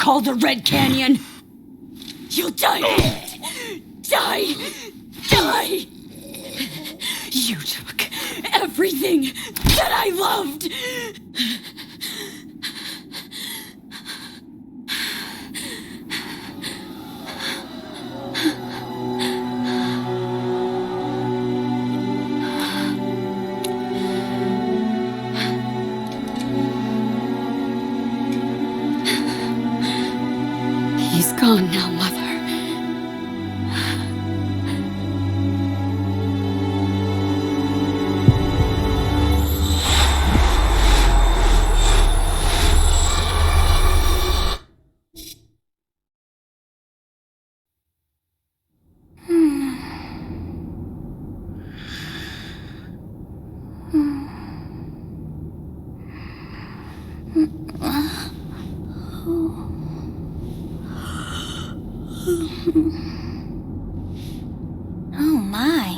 call the Red Canyon. You'll die. Die. Die. You took everything that I loved. He's gone now, Mother. Oh my.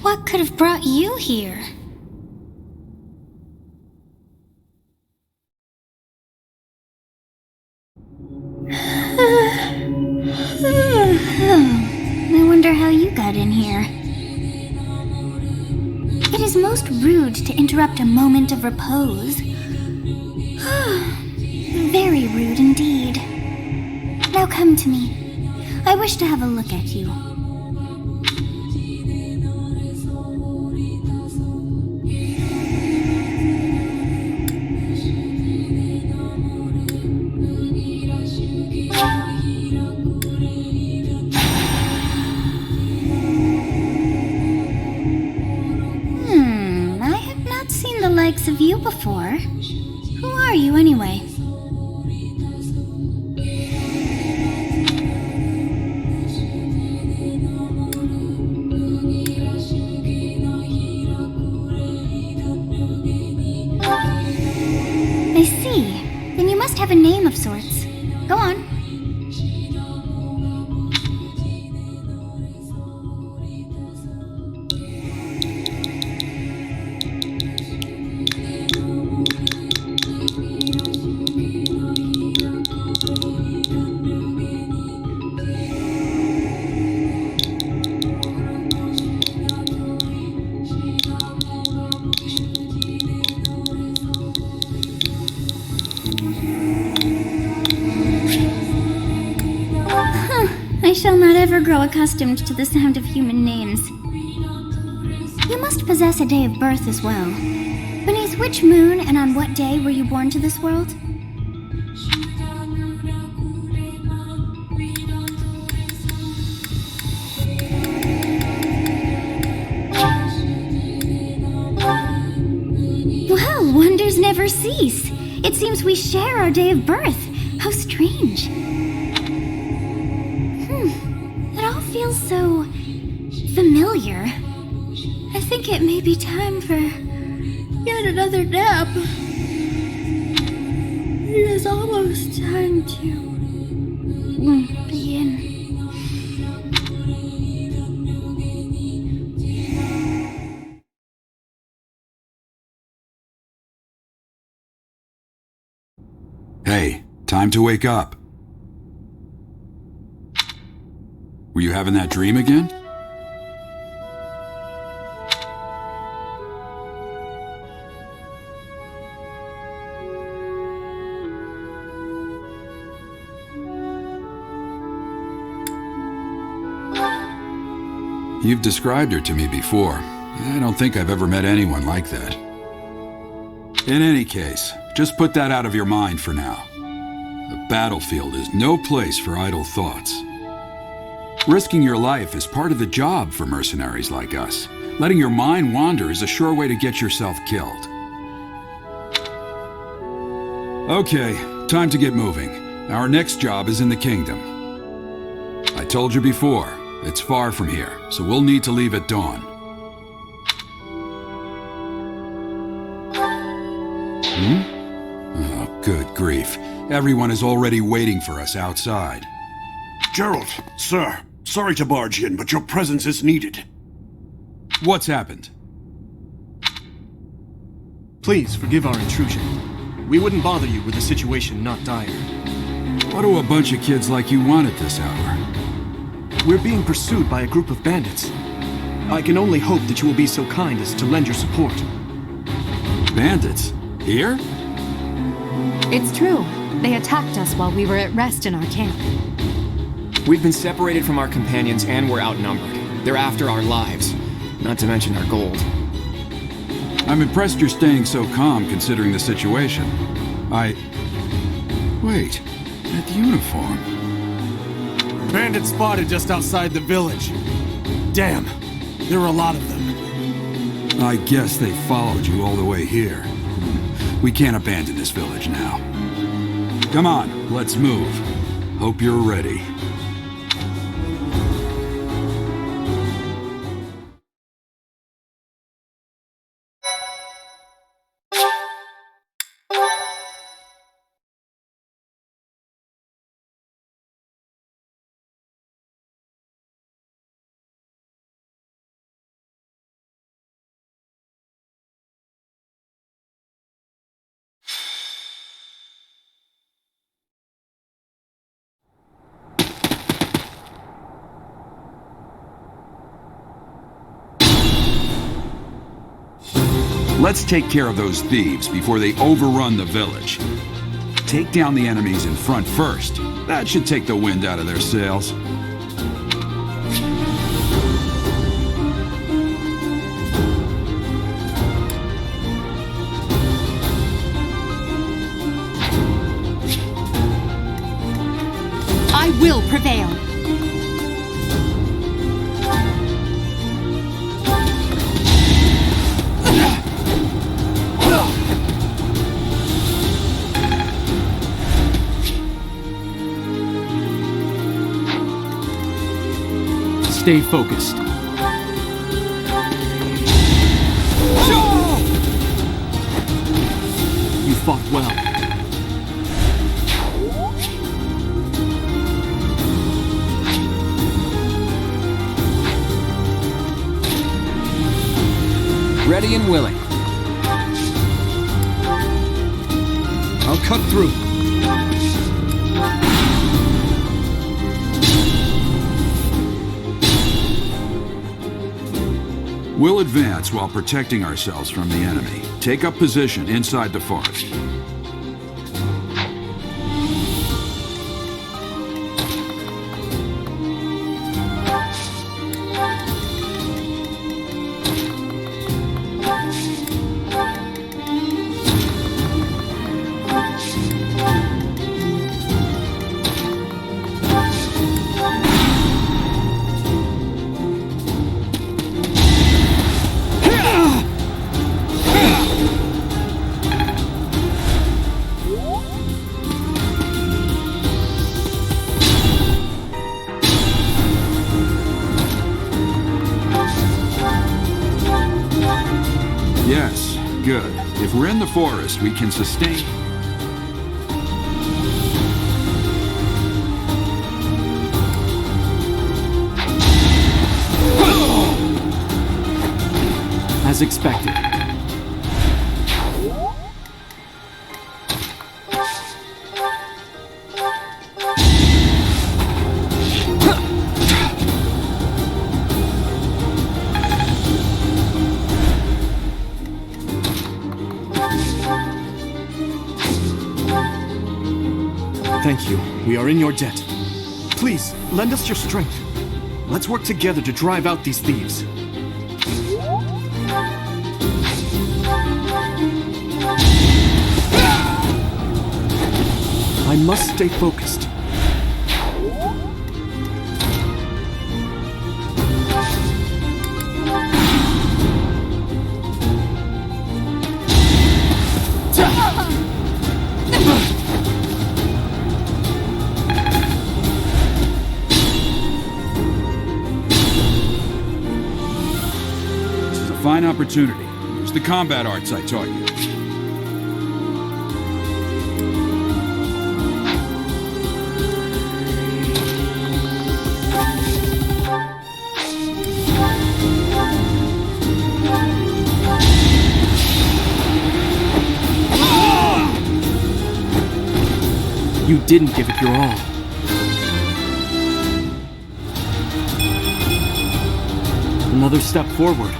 What could have brought you here? I wonder how you got in here. It is most rude to interrupt a moment of repose. Very rude indeed. Now come to me. I wish to have a look at you. I have not seen the likes of you before. Who are you anyway? I see. Then you must have a name of sorts. Go on. I shall not ever grow accustomed to the sound of human names. You must possess a day of birth as well. Beneath which moon and on what day were you born to this world? Well, wonders never cease. It seems we share our day of birth. How strange. It all feels so familiar. I think it may be time for yet another nap. It is almost time to begin. Hey, time to wake up. Were you having that dream again? You've described her to me before. I don't think I've ever met anyone like that. In any case, just put that out of your mind for now. The battlefield is no place for idle thoughts. Risking your life is part of the job for mercenaries like us. Letting your mind wander is a sure way to get yourself killed. Okay, time to get moving. Our next job is in the kingdom. I told you before, it's far from here, so we'll need to leave at dawn. Oh, good grief. Everyone is already waiting for us outside. Gerald, sir, sorry to barge in, but your presence is needed. What's happened? Please forgive our intrusion. We wouldn't bother you with a situation not dire. What do a bunch of kids like you want at this hour? We're being pursued by a group of bandits. I can only hope that you will be so kind as to lend your support. Bandits? Here? It's true. They attacked us while we were at rest in our camp. We've been separated from our companions and we're outnumbered. They're after our lives, not to mention our gold. I'm impressed you're staying so calm considering the situation. Wait, that uniform. Bandits spotted just outside the village. Damn, there were a lot of them. I guess they followed you all the way here. We can't abandon this village now. Come on, let's move. Hope you're ready. Let's take care of those thieves before they overrun the village. Take down the enemies in front first. That should take the wind out of their sails. I will prevail. Stay focused. You fought well. Ready and willing. I'll cut through. We'll advance while protecting ourselves from the enemy. Take up position inside the forest. Yes, good. If we're in the forest, we can sustain... As expected. Thank you. We are in your debt. Please, lend us your strength. Let's work together to drive out these thieves. I must stay focused. This is a fine opportunity. Use the combat arts I taught you. You didn't give it your all. Another step forward.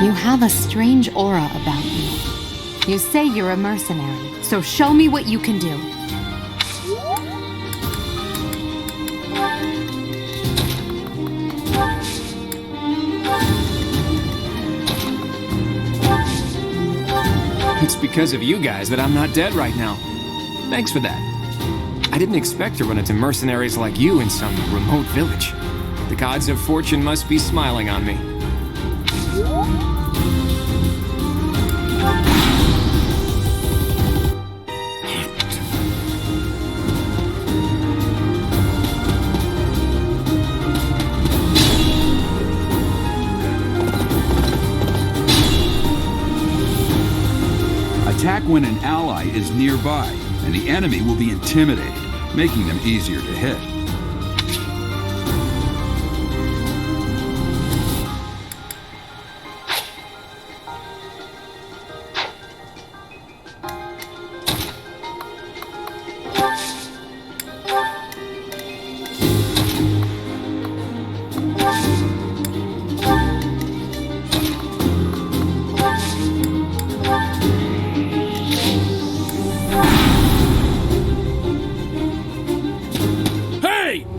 You have a strange aura about you. You say you're a mercenary, so show me what you can do. It's because of you guys that I'm not dead right now. Thanks for that. I didn't expect to run into mercenaries like you in some remote village. The gods of fortune must be smiling on me. Attack when an ally is nearby, and the enemy will be intimidated, making them easier to hit.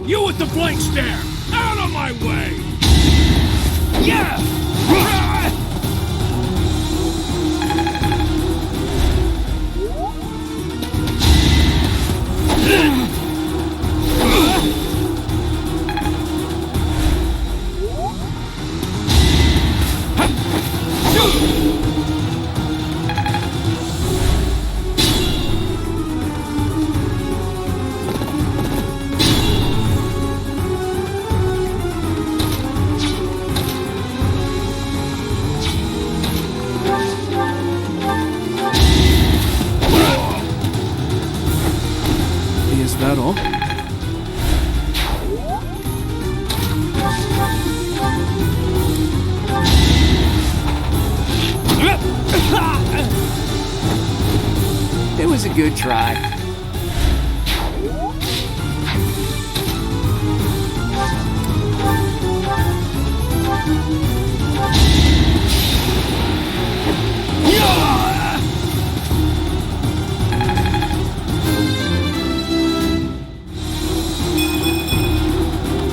You with the blank stare! Out of my way! Yeah! Is that all? It was a good try.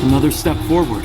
Another step forward.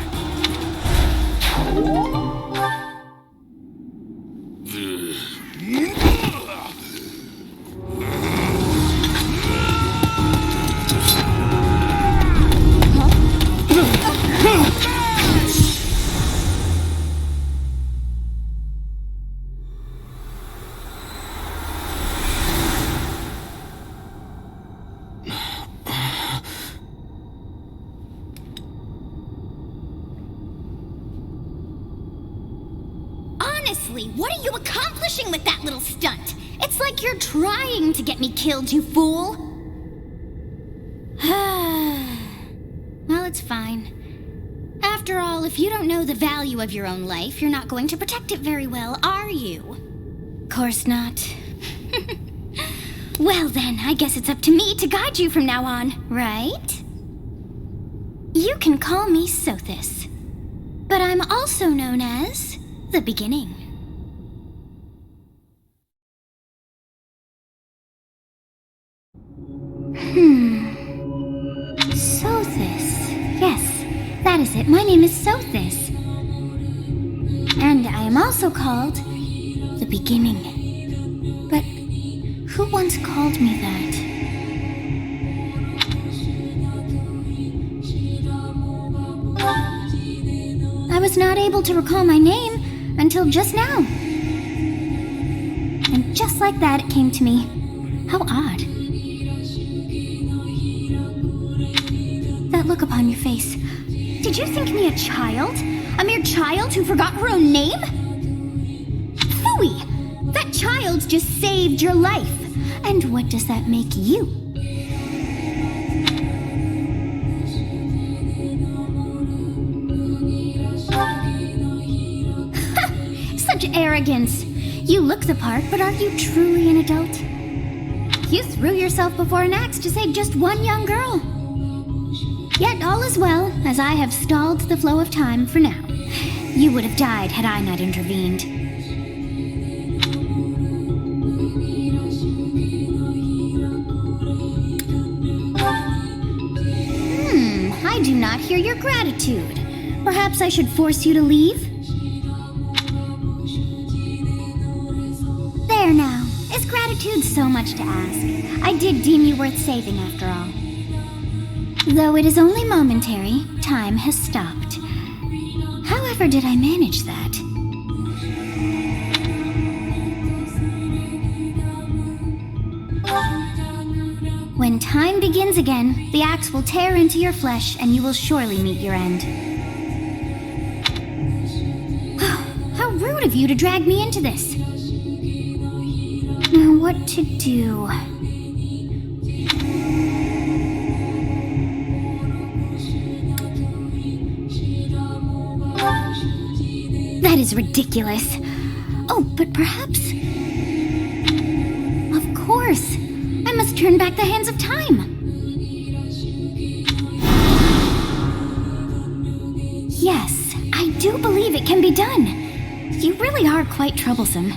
Honestly, what are you accomplishing with that little stunt? It's like you're trying to get me killed, you fool. Well, it's fine. After all, if you don't know the value of your own life, you're not going to protect it very well, are you? Course not. Well then, I guess it's up to me to guide you from now on, right? You can call me Sothis, but I'm also known as the Beginning. Sothis. Yes, that is it. My name is Sothis. And I am also called the Beginning. But who once called me that? I was not able to recall my name until just now. And just like that, it came to me. How odd. That look upon your face. Did you think me a child? A mere child who forgot her own name? Phooey! That child just saved your life. And what does that make you? arrogance. You look the part, but are you truly an adult? You threw yourself before an axe to save just one young girl. Yet all is well, as I have stalled the flow of time for now. You would have died had I not intervened. I do not hear your gratitude. Perhaps I should force you to leave? There now. Is gratitude so much to ask? I did deem you worth saving after all. Though it is only momentary, time has stopped. However did I manage that? When time begins again, the axe will tear into your flesh and you will surely meet your end. How rude of you to drag me into this. Now what to do? That is ridiculous. Oh, but perhaps... Of course. I must turn back the hands of time. Yes, I do believe it can be done. You really are quite troublesome.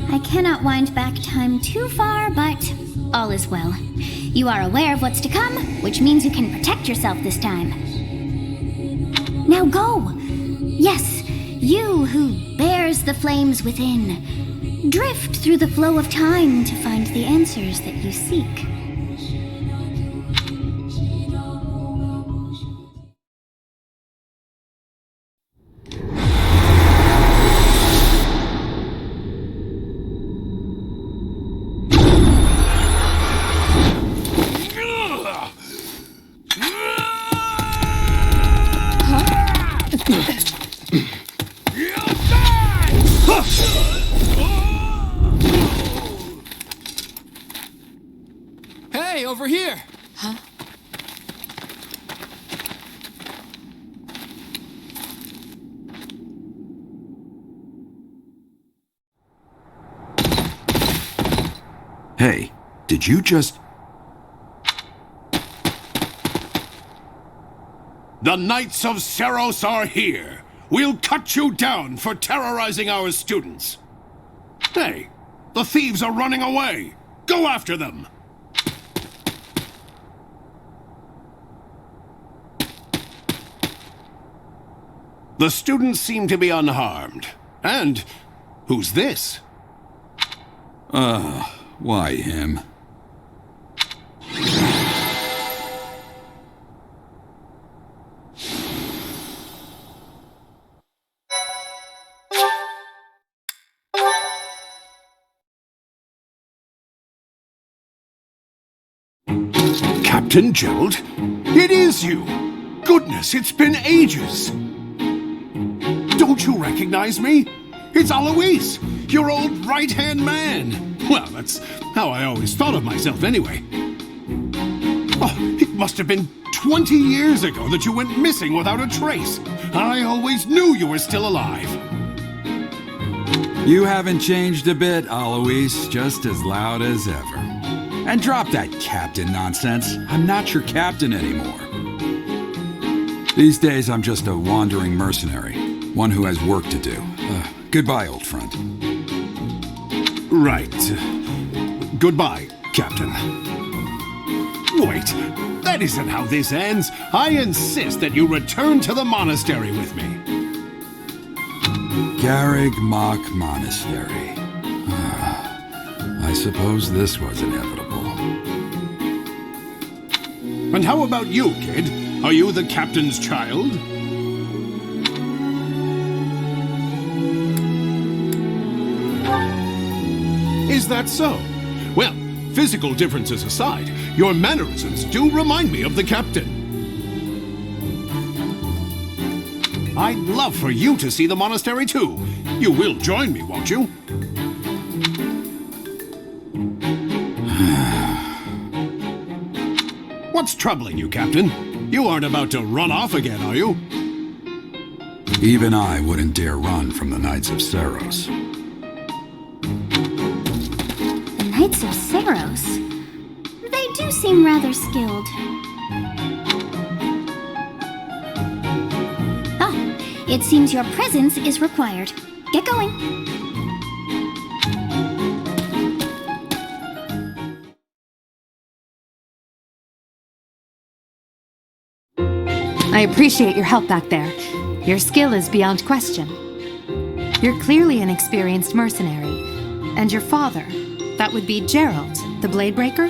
I cannot wind back time too far, but all is well. You are aware of what's to come, which means you can protect yourself this time. Now go! Yes, you who bears the flames within. Drift through the flow of time to find the answers that you seek. Hey, over here! Huh? Hey, did you just... The Knights of Seros are here. We'll cut you down for terrorizing our students. Hey, the thieves are running away. Go after them. The students seem to be unharmed. And who's this? Why him? Captain Gerald? It is you! Goodness, it's been ages! Don't you recognize me? It's Alois, your old right-hand man! Well, that's how I always thought of myself anyway. Oh, it must have been 20 years ago that you went missing without a trace. I always knew you were still alive. You haven't changed a bit, Alois, just as loud as ever. And drop that captain nonsense. I'm not your captain anymore. These days, I'm just a wandering mercenary, one who has work to do. Goodbye, old friend. Right. Goodbye, Captain. Wait, that isn't how this ends. I insist that you return to the monastery with me. Garrig Mach Monastery. I suppose this was inevitable. And how about you, kid? Are you the captain's child? Is that so? Well, physical differences aside, your mannerisms do remind me of the captain. I'd love for you to see the monastery too. You will join me, won't you? What's troubling you, Captain? You aren't about to run off again, are you? Even I wouldn't dare run from the Knights of Saros. The Knights of Saros? They do seem rather skilled. Ah, it seems your presence is required. Get going. I appreciate your help back there. Your skill is beyond question. You're clearly an experienced mercenary. And your father, that would be Gerald, the Bladebreaker?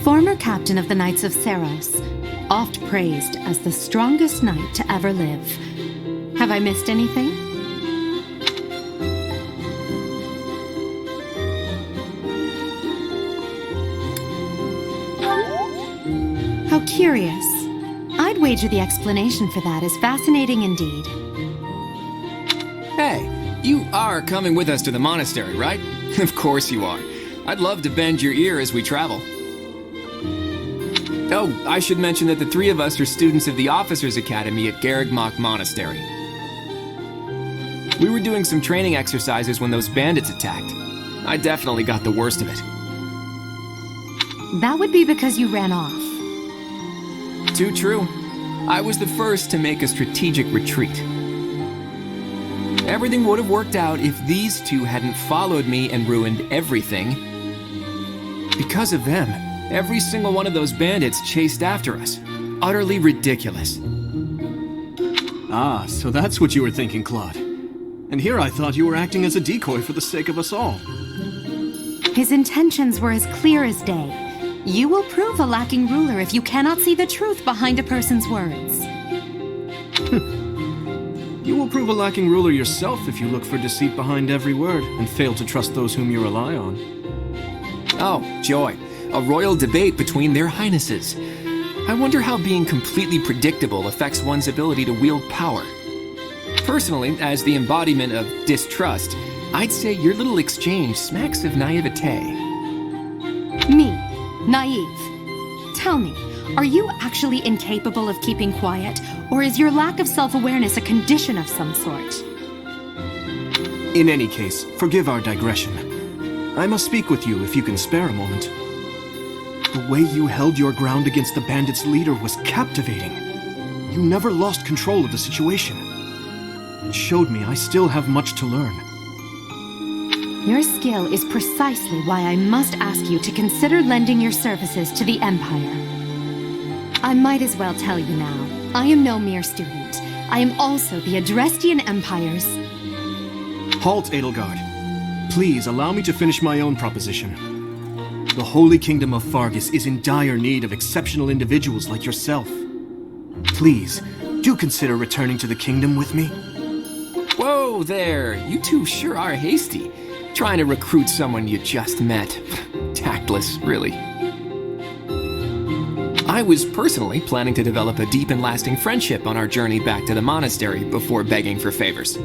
Former captain of the Knights of Saros, oft praised as the strongest knight to ever live. Have I missed anything? How curious. I'd wager the explanation for that is fascinating indeed. Hey, you are coming with us to the monastery, right? Of course you are. I'd love to bend your ear as we travel. Oh, I should mention that the three of us are students of the Officers' Academy at Garrigmach Monastery. We were doing some training exercises when those bandits attacked. I definitely got the worst of it. That would be because you ran off. Too true. I was the first to make a strategic retreat. Everything would have worked out if these two hadn't followed me and ruined everything. Because of them, every single one of those bandits chased after us. Utterly ridiculous. Ah, so that's what you were thinking, Claude. And here I thought you were acting as a decoy for the sake of us all. His intentions were as clear as day. You will prove a lacking ruler if you cannot see the truth behind a person's words. You will prove a lacking ruler yourself if you look for deceit behind every word and fail to trust those whom you rely on. Oh, joy. A royal debate between their highnesses. I wonder how being completely predictable affects one's ability to wield power. Personally, as the embodiment of distrust, I'd say your little exchange smacks of naivete. Me, naive. Tell me, are you actually incapable of keeping quiet, or is your lack of self-awareness a condition of some sort? In any case, forgive our digression. I must speak with you if you can spare a moment. The way you held your ground against the bandits' leader was captivating. You never lost control of the situation. It showed me I still have much to learn. Your skill is precisely why I must ask you to consider lending your services to the Empire. I might as well tell you now, I am no mere student. I am also the Adrestian Empire's... Halt, Edelgard. Please allow me to finish my own proposition. The Holy Kingdom of Fargus is in dire need of exceptional individuals like yourself. Please, do consider returning to the kingdom with me. Whoa there, you two sure are hasty. Trying to recruit someone you just met. Tactless, really. I was personally planning to develop a deep and lasting friendship on our journey back to the monastery before begging for favors.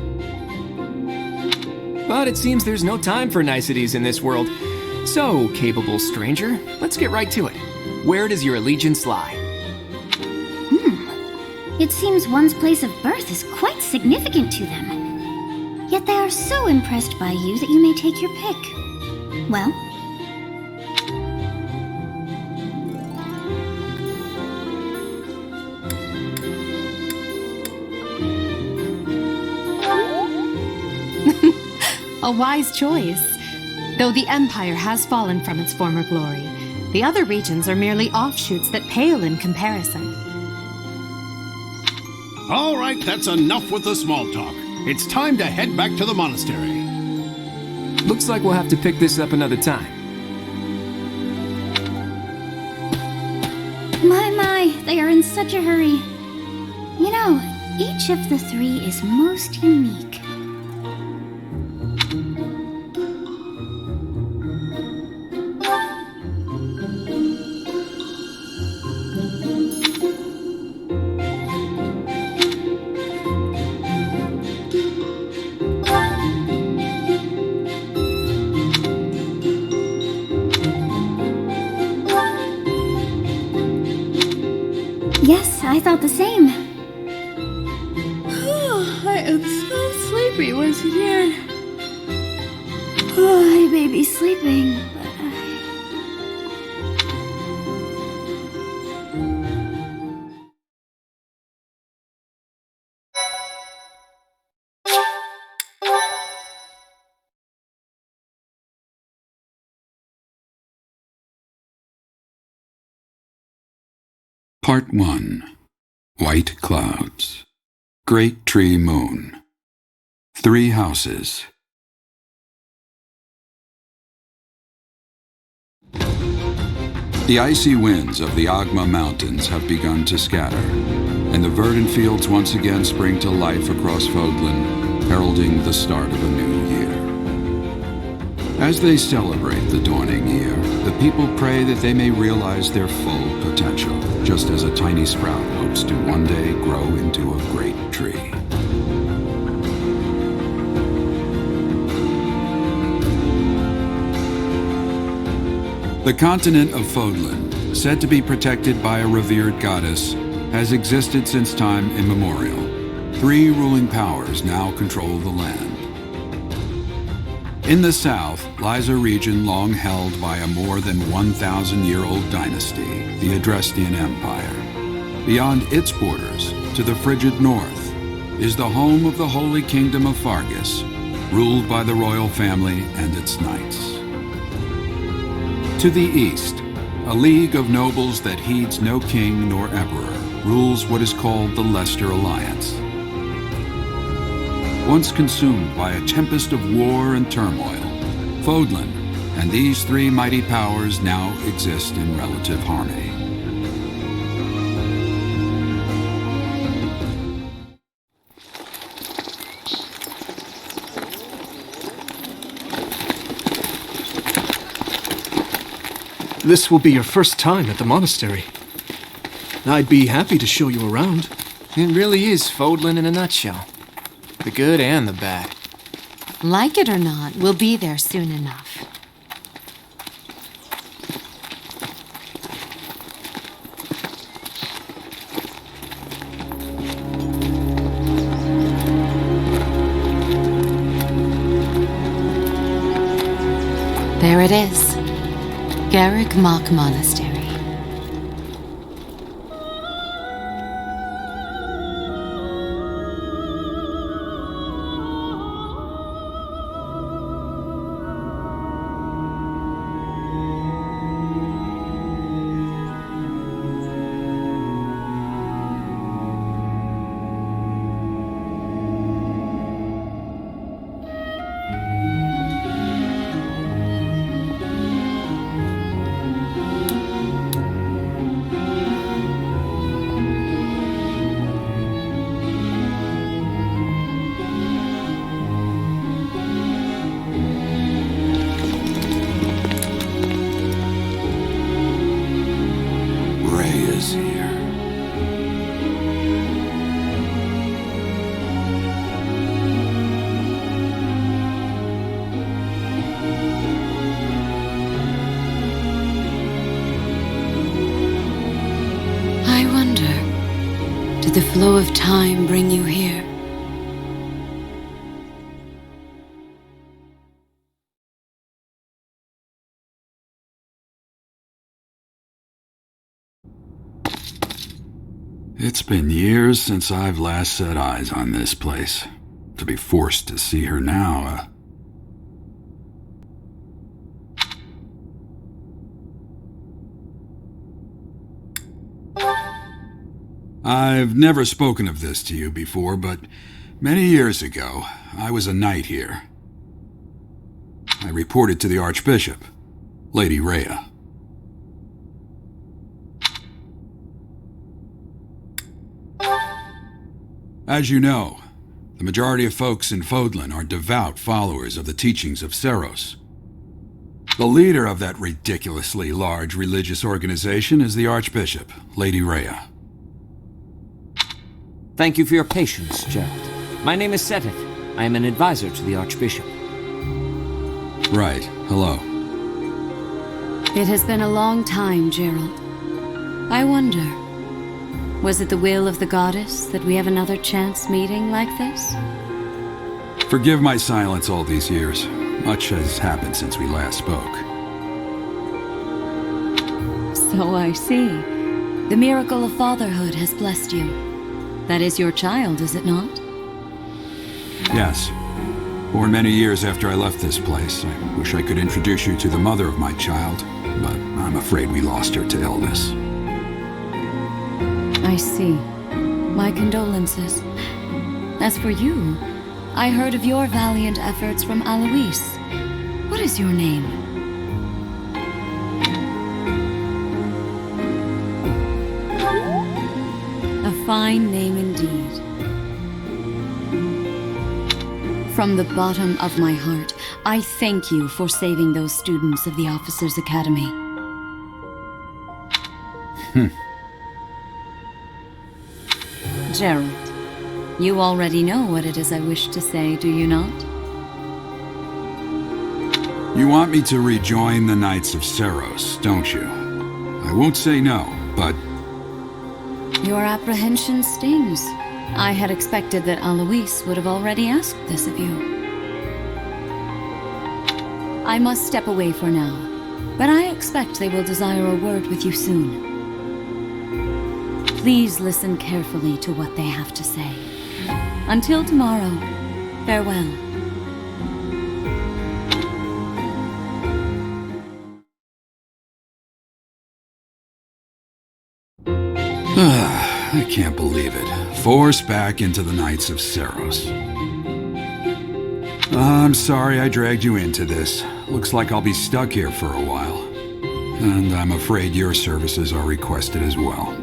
But it seems there's no time for niceties in this world. So, capable stranger, let's get right to it. Where does your allegiance lie? It seems one's place of birth is quite significant to them. Yet they are so impressed by you that you may take your pick. Well? A wise choice. Though the Empire has fallen from its former glory, the other regions are merely offshoots that pale in comparison. All right, that's enough with the small talk. It's time to head back to the monastery. Looks like we'll have to pick this up another time. My, they are in such a hurry. You know, each of the three is most unique. Yes, I thought the same. am so sleepy once again. Oh, I may be sleeping, but Part 1. White Clouds. Great Tree Moon. 3 houses. The icy winds of the Agma Mountains have begun to scatter, and the verdant fields once again spring to life across Fodlan, heralding the start of a new year. As they celebrate the dawning year, the people pray that they may realize their full potential, just as a tiny sprout hopes to one day grow into a great tree. The continent of Fodlan, said to be protected by a revered goddess, has existed since time immemorial. 3 ruling powers now control the land. In the south lies a region long held by a more than 1,000-year-old dynasty, the Adrestian Empire. Beyond its borders, to the frigid north, is the home of the Holy Kingdom of Fargus, ruled by the royal family and its knights. To the east, a league of nobles that heeds no king nor emperor rules what is called the Leicester Alliance. Once consumed by a tempest of war and turmoil, Fodlan and these 3 mighty powers now exist in relative harmony. This will be your first time at the monastery. I'd be happy to show you around. It really is Fodlan in a nutshell. The good and the bad. Like it or not, we'll be there soon enough. There it is. Garrick Mock Monastery. Did the flow of time bring you here? It's been years since I've last set eyes on this place. To be forced to see her now, I've never spoken of this to you before, but many years ago, I was a knight here. I reported to the Archbishop, Lady Rhea. As you know, the majority of folks in Fodlan are devout followers of the teachings of Seros. The leader of that ridiculously large religious organization is the Archbishop, Lady Rhea. Thank you for your patience, Gerald. My name is Seteth. I am an advisor to the Archbishop. Right. Hello. It has been a long time, Gerald. I wonder, Was it the will of the goddess that we have another chance meeting like this? Forgive my silence all these years. Much has happened since we last spoke. So I see. The miracle of fatherhood has blessed you. That is your child, is it not? Yes. Born many years after I left this place. I wish I could introduce you to the mother of my child, but I'm afraid we lost her to illness. I see. My condolences. As for you, I heard of your valiant efforts from Alois. What is your name? A fine name indeed. From the bottom of my heart, I thank you for saving those students of the Officers' Academy. Gerald, you already know what it is I wish to say, do you not? You want me to rejoin the Knights of Seros, don't you? I won't say no, but... Your apprehension stings. I had expected that Alois would have already asked this of you. I must step away for now, but I expect they will desire a word with you soon. Please listen carefully to what they have to say. Until tomorrow, farewell. I can't believe it. Forced back into the Knights of Seros. I'm sorry I dragged you into this. Looks like I'll be stuck here for a while. And I'm afraid your services are requested as well.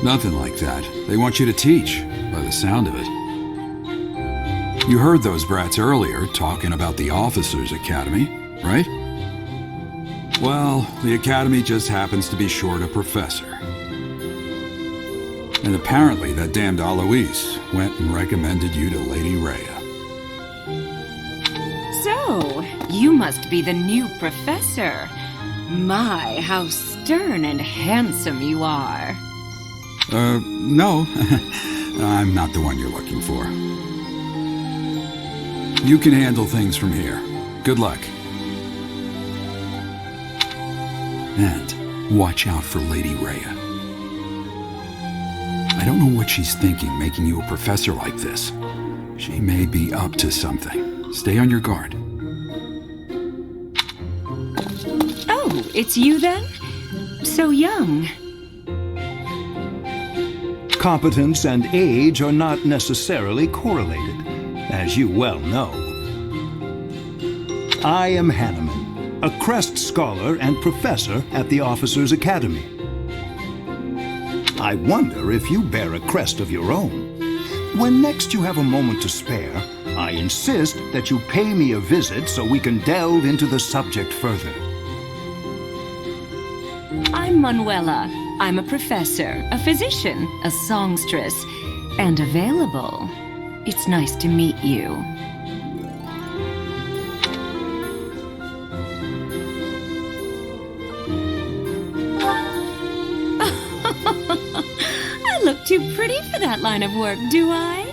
Nothing like that. They want you to teach, by the sound of it. You heard those brats earlier talking about the Officers' Academy, right? Well, the Academy just happens to be short a professor. And apparently that damned Alois went and recommended you to Lady Rhea. So, you must be the new professor. My, how stern and handsome you are. No. I'm not the one you're looking for. You can handle things from here. Good luck. And watch out for Lady Rhea. I don't know what she's thinking making you a professor like this. She may be up to something. Stay on your guard. Oh, it's you then? So young. Competence and age are not necessarily correlated, as you well know. I am Hanneman, a Crest Scholar and Professor at the Officers' Academy. I wonder if you bear a crest of your own. When next you have a moment to spare, I insist that you pay me a visit so we can delve into the subject further. I'm Manuela. I'm a professor, a physician, a songstress, and available. It's nice to meet you. I look too pretty for that line of work, do I?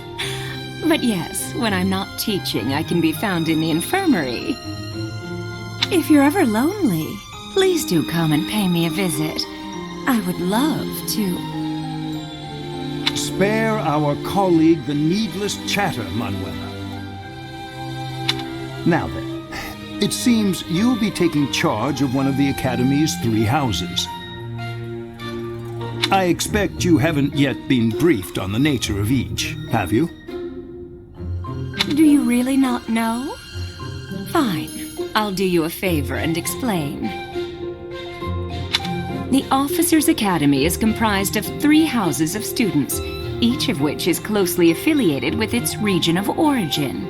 But yes, when I'm not teaching, I can be found in the infirmary. If you're ever lonely, please do come and pay me a visit. I would love to. Spare our colleague the needless chatter, Manuela. Now then, it seems you'll be taking charge of one of the Academy's 3 houses. I expect you haven't yet been briefed on the nature of each, have you? Do you really not know? Fine. I'll do you a favor and explain. The Officers' Academy is comprised of 3 houses of students, each of which is closely affiliated with its region of origin.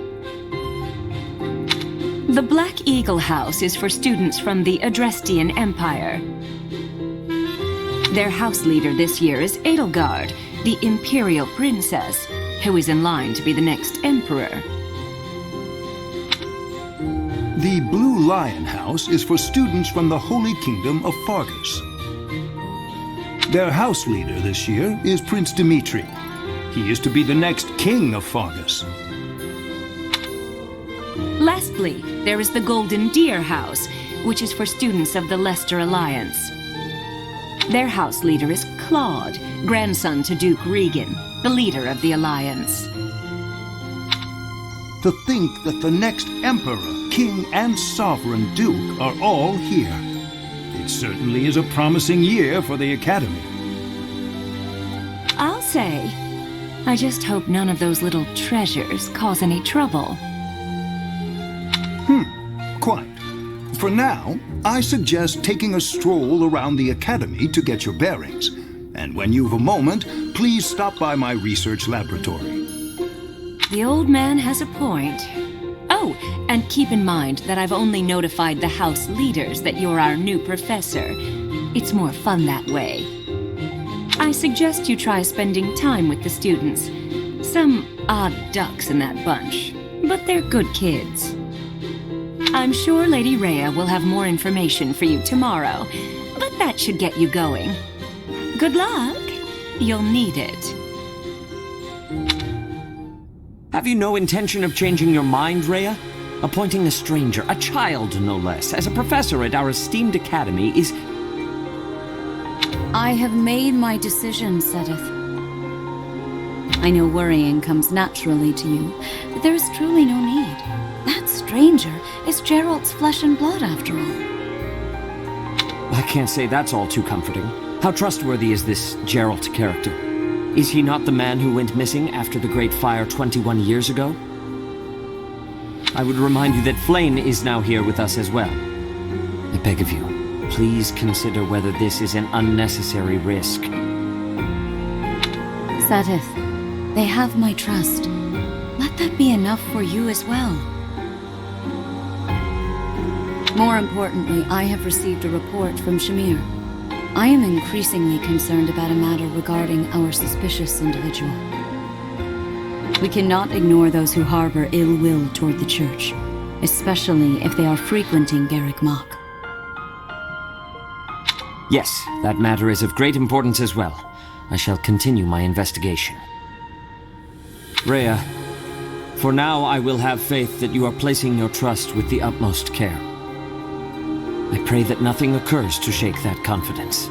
The Black Eagle House is for students from the Adrestian Empire. Their house leader this year is Edelgard, the Imperial Princess, who is in line to be the next emperor. The Blue Lion House is for students from the Holy Kingdom of Fargus. Their house leader this year is Prince Dimitri. He is to be the next king of Fargus. Lastly, there is the Golden Deer House, which is for students of the Leicester Alliance. Their house leader is Claude, grandson to Duke Regan, the leader of the Alliance. To think that the next Emperor, King, and Sovereign Duke are all here. It certainly is a promising year for the Academy. I'll say, I just hope none of those little treasures cause any trouble. Quite. For now, I suggest taking a stroll around the Academy to get your bearings. And when you've a moment, please stop by my research laboratory. The old man has a point. Oh, and keep in mind that I've only notified the house leaders that you're our new professor. It's more fun that way. I suggest you try spending time with the students. Some odd ducks in that bunch, but they're good kids. I'm sure Lady Rhea will have more information for you tomorrow, but that should get you going. Good luck. You'll need it. Have you no intention of changing your mind, Rhea? Appointing a stranger, a child no less, as a professor at our esteemed academy is... I have made my decision, Sedith. I know worrying comes naturally to you, but there is truly no need. That stranger is Gerald's flesh and blood, after all. I can't say that's all too comforting. How trustworthy is this Gerald character? Is he not the man who went missing after the Great Fire 21 years ago? I would remind you that Flame is now here with us as well. I beg of you, please consider whether this is an unnecessary risk. Sedith, they have my trust. Let that be enough for you as well. More importantly, I have received a report from Shamir. I am increasingly concerned about a matter regarding our suspicious individual. We cannot ignore those who harbor ill will toward the Church, especially if they are frequenting Garrick Mach. Yes, that matter is of great importance as well. I shall continue my investigation. Rhea, for now I will have faith that you are placing your trust with the utmost care. I pray that nothing occurs to shake that confidence.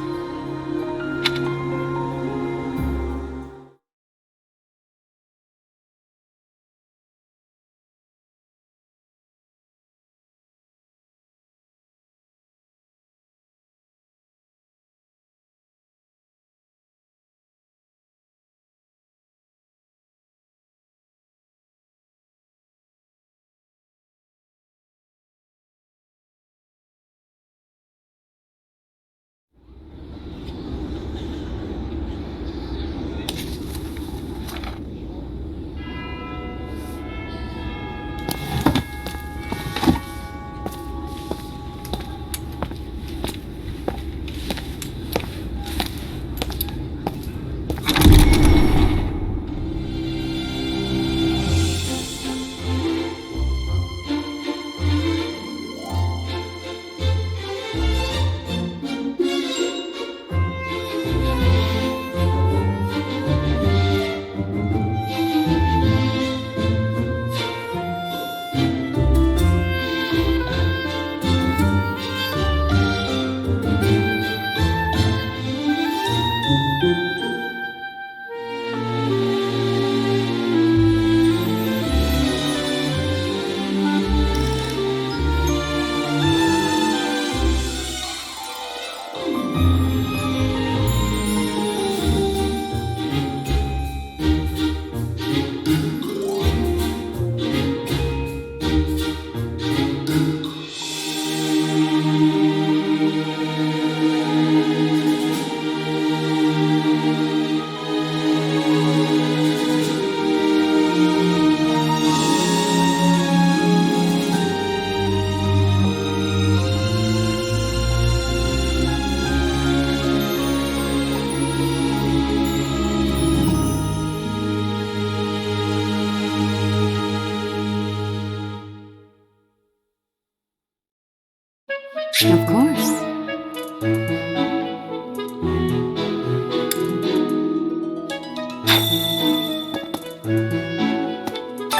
Of course.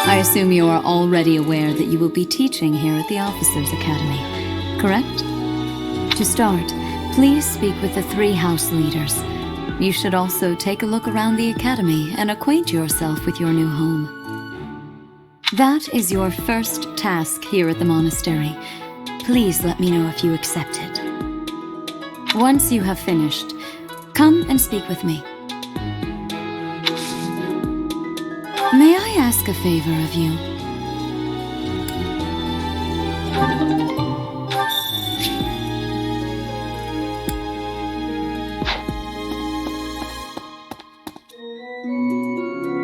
I assume you are already aware that you will be teaching here at the Officers' Academy, correct? To start, please speak with the 3 house leaders. You should also take a look around the Academy and acquaint yourself with your new home. That is your first task here at the monastery. Please let me know if you accept it. Once you have finished, come and speak with me. May I ask a favor of you?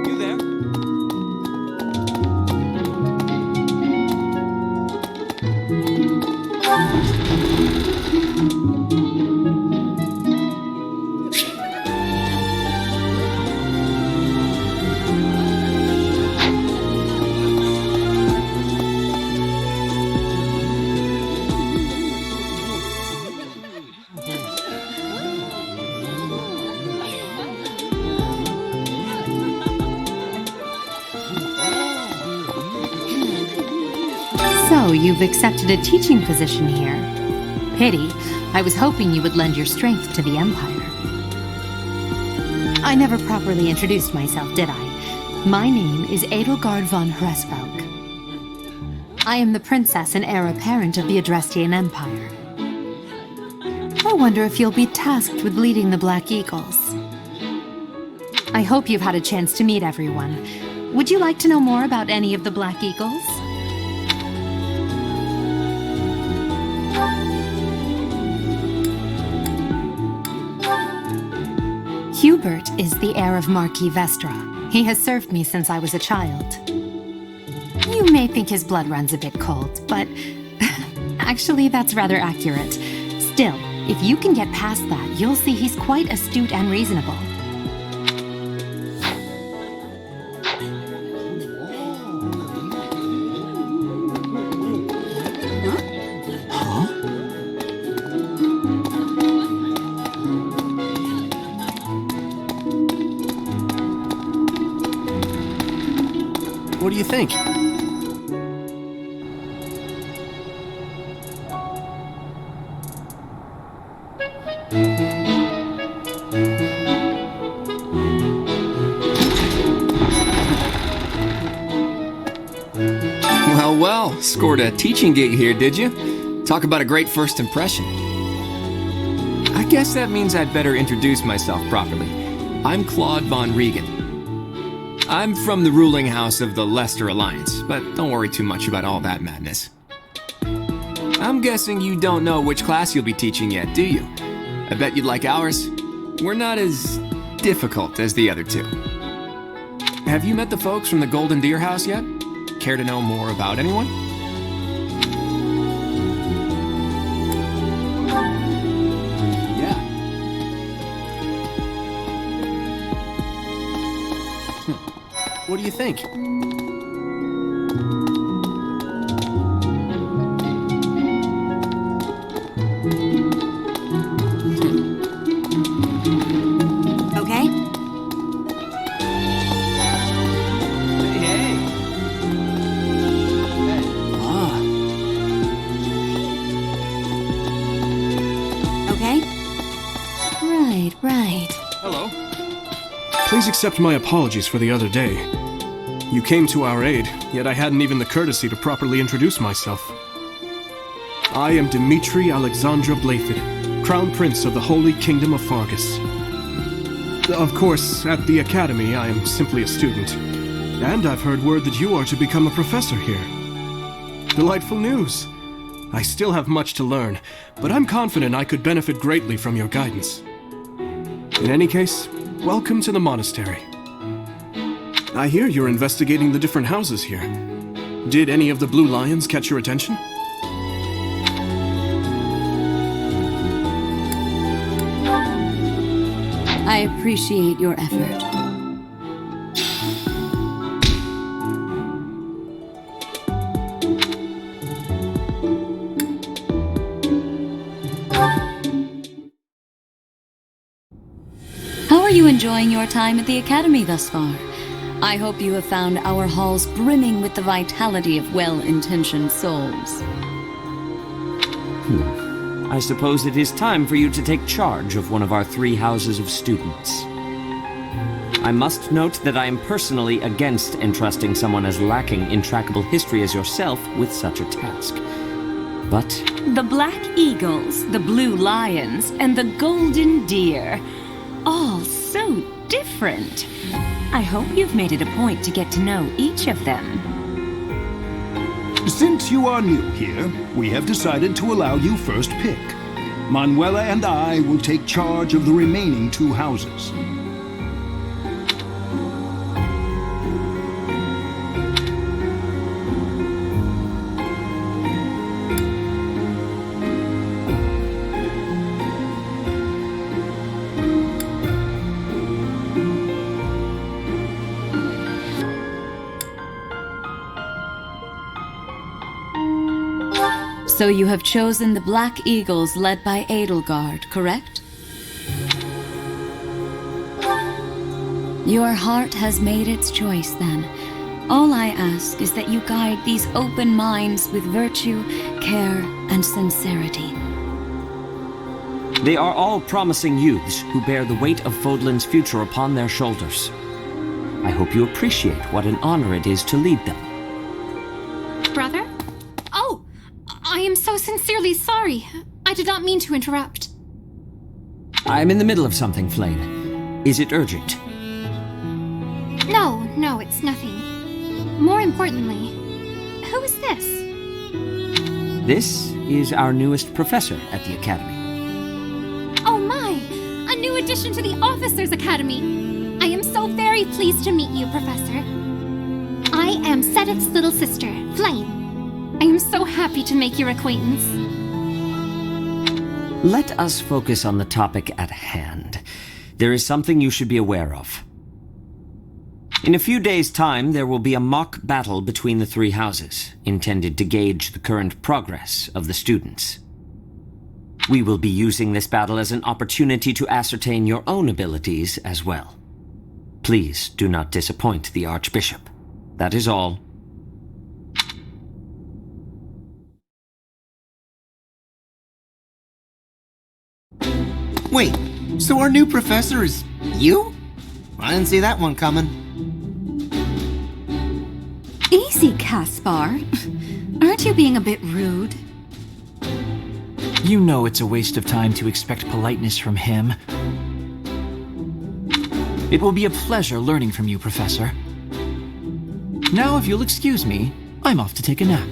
You there? So, you've accepted a teaching position here. Pity. I was hoping you would lend your strength to the Empire. I never properly introduced myself, did I? My name is Edelgard von Hresvelg. I am the princess and heir apparent of the Adrestian Empire. I wonder if you'll be tasked with leading the Black Eagles. I hope you've had a chance to meet everyone. Would you like to know more about any of the Black Eagles? Hubert is the heir of Marquis Vestra. He has served me since I was a child. You may think his blood runs a bit cold, but actually that's rather accurate. Still, if you can get past that, you'll see he's quite astute and reasonable. What do you think? Well, scored a teaching gig here, did you? Talk about a great first impression. I guess that means I'd better introduce myself properly. I'm Claude von Regan. I'm from the ruling house of the Leicester Alliance, but don't worry too much about all that madness. I'm guessing you don't know which class you'll be teaching yet, do you? I bet you'd like ours. We're not as difficult as the other two. Have you met the folks from the Golden Deer House yet? Care to know more about anyone? Yeah. What do you think? Okay? Hey. Ah. Okay? Right. Hello. Please accept my apologies for the other day. You came to our aid, yet I hadn't even the courtesy to properly introduce myself. I am Dimitri Alexandra Blaiffid, Crown Prince of the Holy Kingdom of Fargus. Of course, at the Academy, I am simply a student. And I've heard word that you are to become a professor here. Delightful news. I still have much to learn, but I'm confident I could benefit greatly from your guidance. In any case, welcome to the monastery. I hear you're investigating the different houses here. Did any of the Blue Lions catch your attention? I appreciate your effort. you enjoying your time at the Academy thus far? I hope you have found our halls brimming with the vitality of well-intentioned souls. I suppose it is time for you to take charge of one of our 3 houses of students. I must note that I am personally against entrusting someone as lacking in trackable history as yourself with such a task. But The Black Eagles, the Blue Lions, and the Golden Deer. All so different. I hope you've made it a point to get to know each of them. Since you are new here, we have decided to allow you first pick. Manuela and I will take charge of the remaining 2 houses. So you have chosen the Black Eagles led by Edelgard, correct? Your heart has made its choice then. All I ask is that you guide these open minds with virtue, care, and sincerity. they are all promising youths who bear the weight of Fodlan's future upon their shoulders. I hope you appreciate what an honor it is to lead them. Brother? Oh, I am so sincerely sorry. I did not mean to interrupt. I'm in the middle of something, Flame. Is it urgent? No, it's nothing. More importantly, who is this? This is our newest professor at the Academy. Oh my! A new addition to the Officers' Academy! I am so very pleased to meet you, Professor. I am Sedith's little sister, Flame. I am so happy to make your acquaintance. Let us focus on the topic at hand. There is something you should be aware of. In a few days' time, there will be a mock battle between the three houses, intended to gauge the current progress of the students. We will be using this battle as an opportunity to ascertain your own abilities as well. Please do not disappoint the Archbishop. That is all. Wait, so our new professor is you? I didn't see that one coming. Easy, Caspar. Aren't you being a bit rude? You know it's a waste of time to expect politeness from him. It will be a pleasure learning from you, Professor. Now, if you'll excuse me, I'm off to take a nap.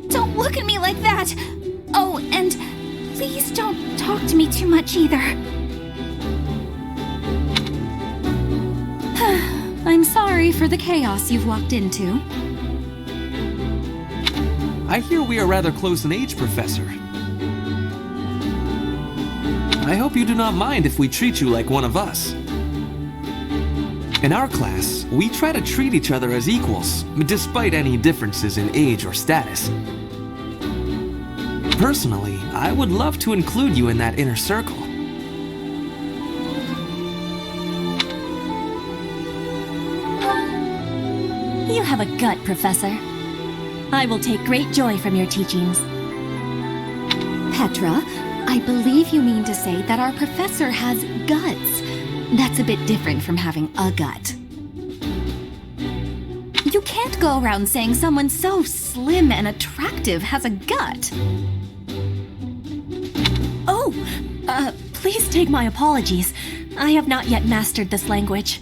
Don't look at me like that! Oh, and please don't talk to me too much either. I'm sorry for the chaos you've walked into. I hear we are rather close in age, Professor. I hope you do not mind if we treat you like one of us. In our class, we try to treat each other as equals, despite any differences in age or status. Personally, I would love to include you in that inner circle. You have a gut, Professor. I will take great joy from your teachings. Petra, I believe you mean to say that our professor has guts. That's a bit different from having a gut. You can't go around saying someone so slim and attractive has a gut. Oh, please take my apologies. I have not yet mastered this language.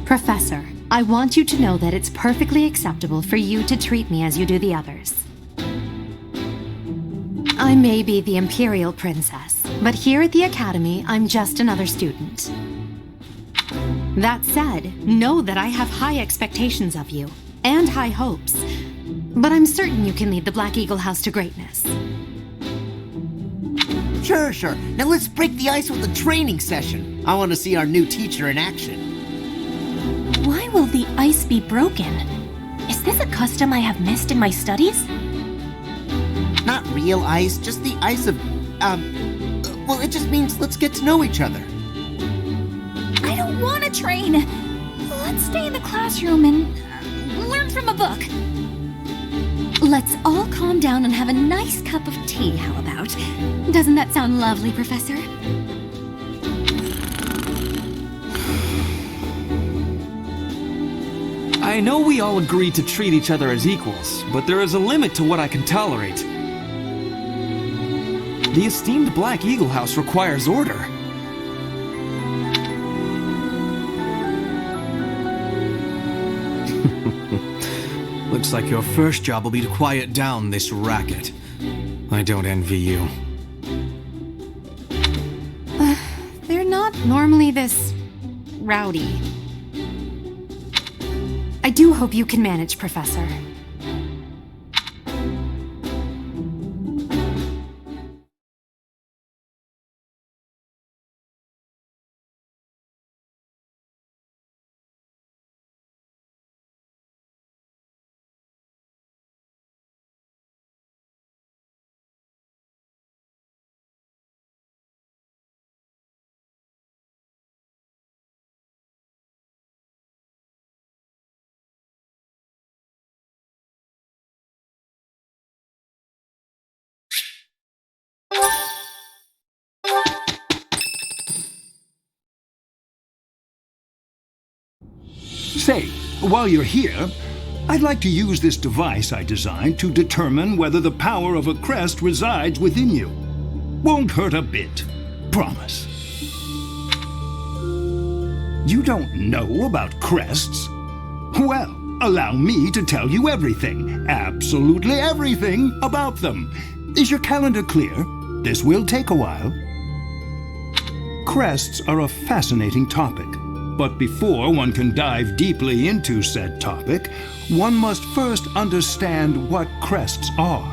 Professor, I want you to know that it's perfectly acceptable for you to treat me as you do the others. I may be the Imperial Princess, but here at the Academy, I'm just another student. That said, know that I have high expectations of you, and high hopes, but I'm certain you can lead the Black Eagle House to greatness. Sure. Now let's break the ice with a training session. I want to see our new teacher in action. Why will the ice be broken? Is this a custom I have missed in my studies? Not real ice, just the ice of, well, it just means let's get to know each other. I don't want to train. Let's stay in the classroom and learn from a book. Let's all calm down and have a nice cup of tea, how about? Doesn't that sound lovely, Professor? I know we all agree to treat each other as equals, but there is a limit to what I can tolerate. The esteemed Black Eagle House requires order. Looks like your first job will be to quiet down this racket. I don't envy you. They're not normally this rowdy. I do hope you can manage, Professor. Say, while you're here, I'd like to use this device I designed to determine whether the power of a crest resides within you. Won't hurt a bit. Promise. You don't know about crests? Well, allow me to tell you everything, absolutely everything about them. Is your calendar clear? This will take a while. Crests are a fascinating topic. But before one can dive deeply into said topic, one must first understand what crests are.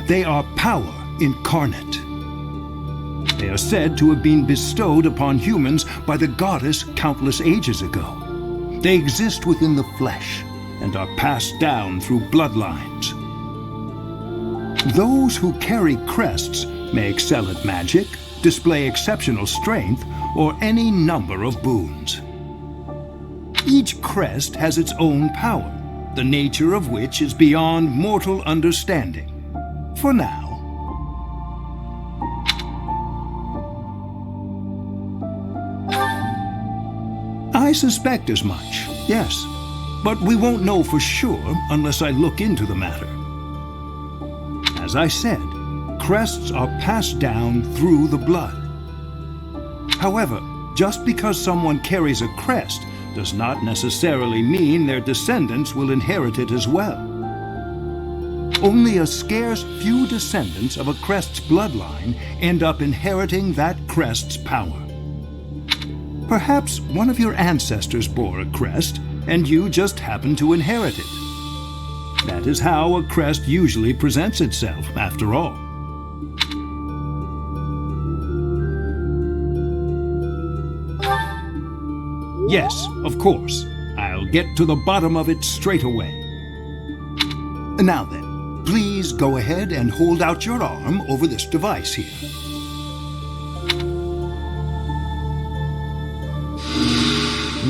They are power incarnate. They are said to have been bestowed upon humans by the goddess countless ages ago. They exist within the flesh and are passed down through bloodlines. Those who carry crests may excel at magic, display exceptional strength, or any number of boons. Each crest has its own power, the nature of which is beyond mortal understanding. For now. I suspect as much, yes, but we won't know for sure unless I look into the matter. As I said, crests are passed down through the blood. However, just because someone carries a crest does not necessarily mean their descendants will inherit it as well. Only a scarce few descendants of a crest's bloodline end up inheriting that crest's power. Perhaps one of your ancestors bore a crest, and you just happen to inherit it. That is how a crest usually presents itself, after all. Yes, of course. I'll get to the bottom of it straight away. Now then, please go ahead and hold out your arm over this device here.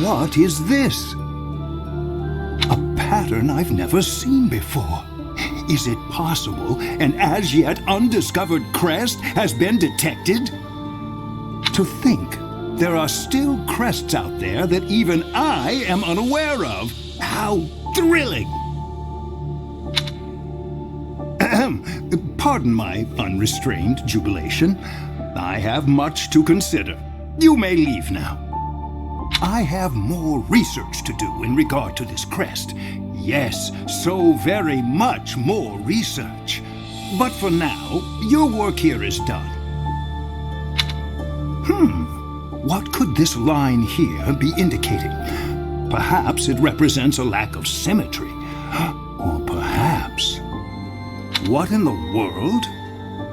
What is this? A pattern I've never seen before. Is it possible an as yet undiscovered crest has been detected? To think there are still crests out there that even I am unaware of. How thrilling! Pardon my unrestrained jubilation. I have much to consider. You may leave now. I have more research to do in regard to this crest. Yes, so very much more research. But for now, your work here is done. What could this line here be indicating? Perhaps it represents a lack of symmetry. Or perhaps... What in the world?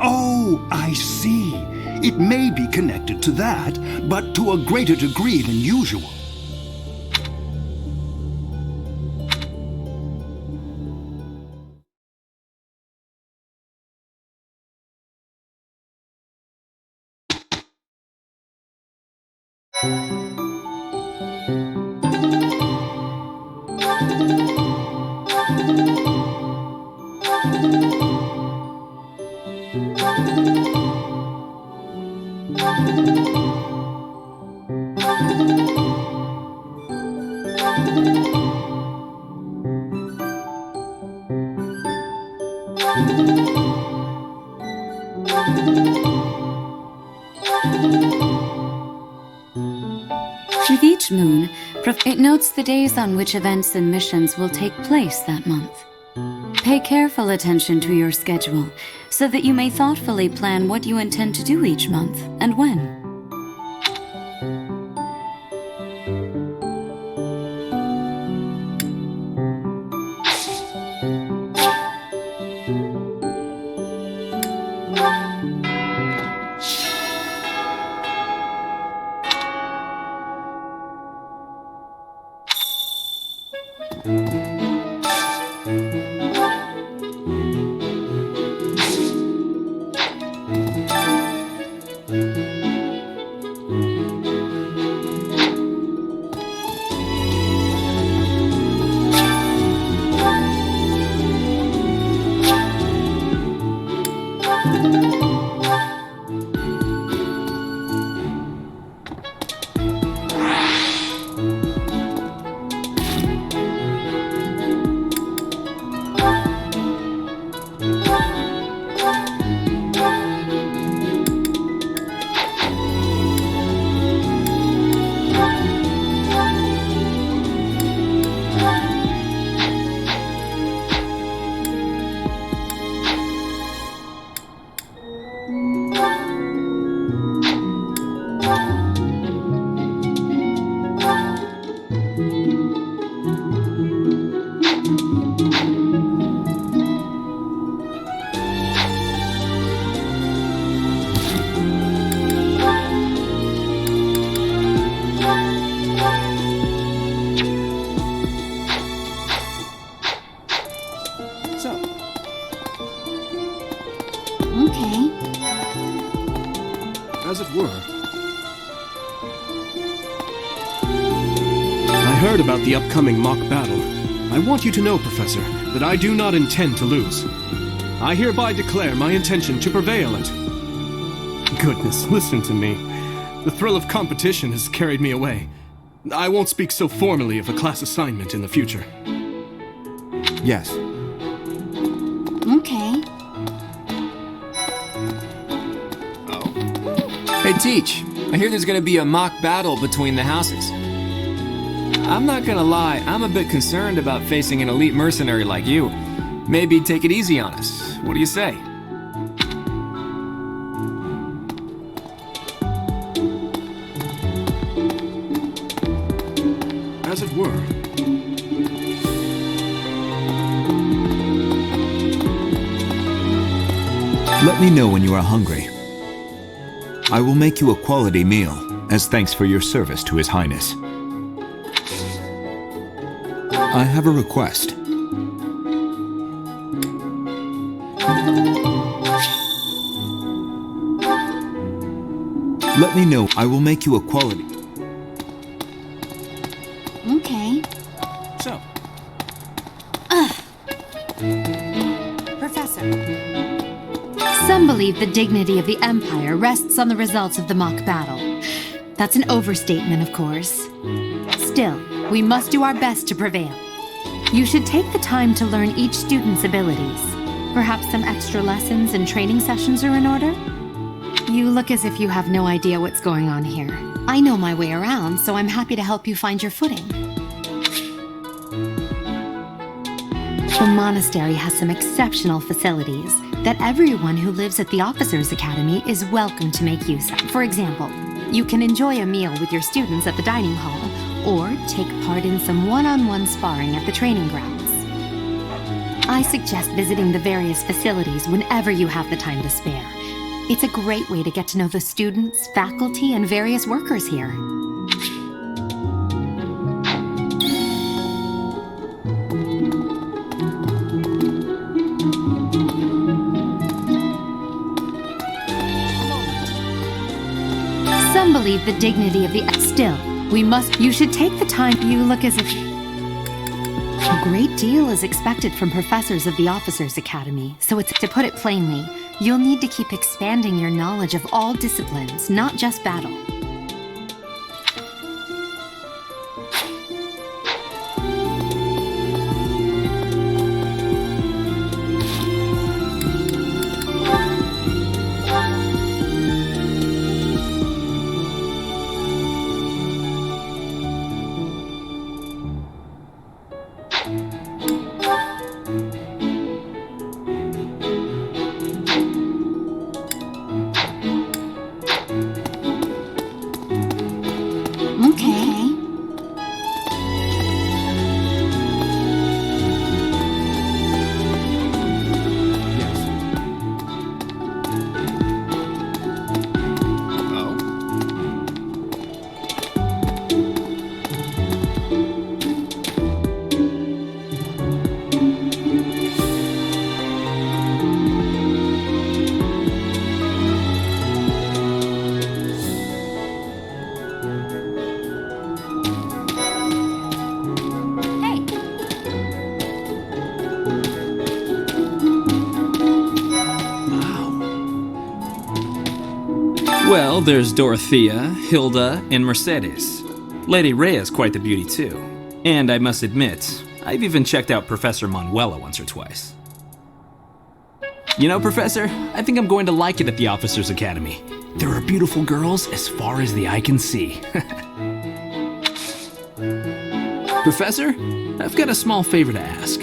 Oh, I see. It may be connected to that, but to a greater degree than usual. With each moon, it notes the days on which events and missions will take place that month. Pay careful attention to your schedule so that you may thoughtfully plan what you intend to do each month and when. As it were. I heard about the upcoming mock battle. I want you to know, Professor, that I do not intend to lose. I hereby declare my intention to prevail at... Goodness, listen to me. The thrill of competition has carried me away. I won't speak so formally of a class assignment in the future. Yes. Okay. Hey, Teach, I hear there's gonna be a mock battle between the houses. I'm not gonna lie, I'm a bit concerned about facing an elite mercenary like you. Maybe take it easy on us. What do you say? As it were. Let me know when you are hungry. I will make you a quality meal, as thanks for your service to His Highness. I have a request. Let me know. I will make you a quality... Okay. So. Professor. Some believe the dignity of the Empire rests on the results of the mock battle. That's an overstatement, of course. Still, we must do our best to prevail. You should take the time to learn each student's abilities. Perhaps some extra lessons and training sessions are in order? You look as if you have no idea what's going on here. I know my way around, so I'm happy to help you find your footing. The monastery has some exceptional facilities that everyone who lives at the Officers' Academy is welcome to make use of. For example, you can enjoy a meal with your students at the dining hall, or take part in some one-on-one sparring at the training grounds. I suggest visiting the various facilities whenever you have the time to spare. It's a great way to get to know the students, faculty, and various workers here. Some believe the dignity of the... Still, we must... You should take the time... You look as if... A great deal is expected from professors of the Officers' Academy, so it's... To put it plainly, you'll need to keep expanding your knowledge of all disciplines, not just battle. Well, there's Dorothea, Hilda, and Mercedes. Lady Rhea's quite the beauty too. And I must admit, I've even checked out Professor Manuela once or twice. You know, Professor, I think I'm going to like it at the Officers' Academy. There are beautiful girls as far as the eye can see. Professor, I've got a small favor to ask.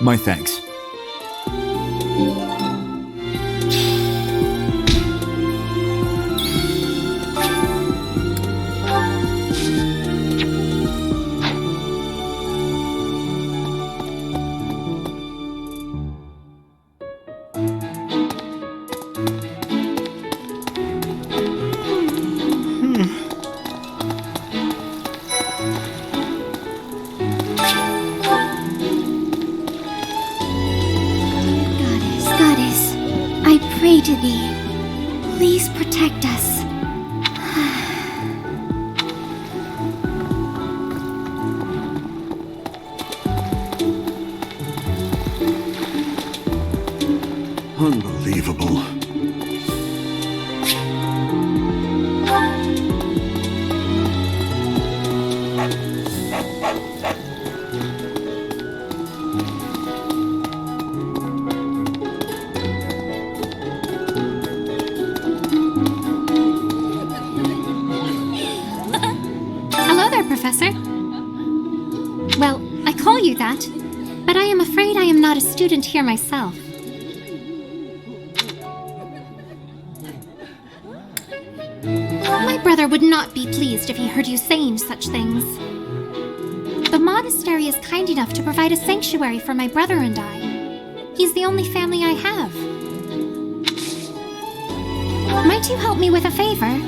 My thanks. To thee, please protect us. Unbelievable. Professor. Well, I call you that, but I am afraid I am not a student here myself. My brother would not be pleased if he heard you saying such things. The monastery is kind enough to provide a sanctuary for my brother and I. He's the only family I have. Might you help me with a favor?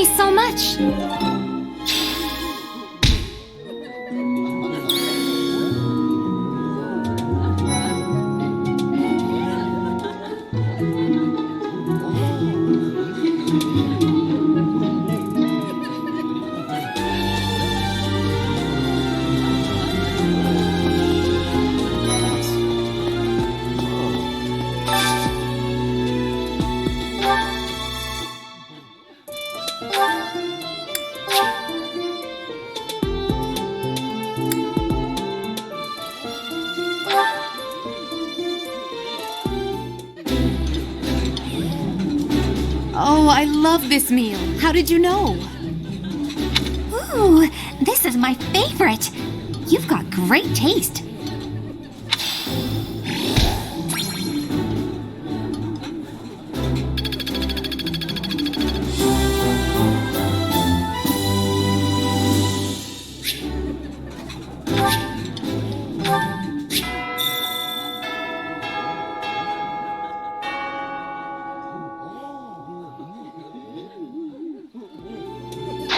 me so much. Oh, I love this meal. How did you know? Ooh, this is my favorite. You've got great taste.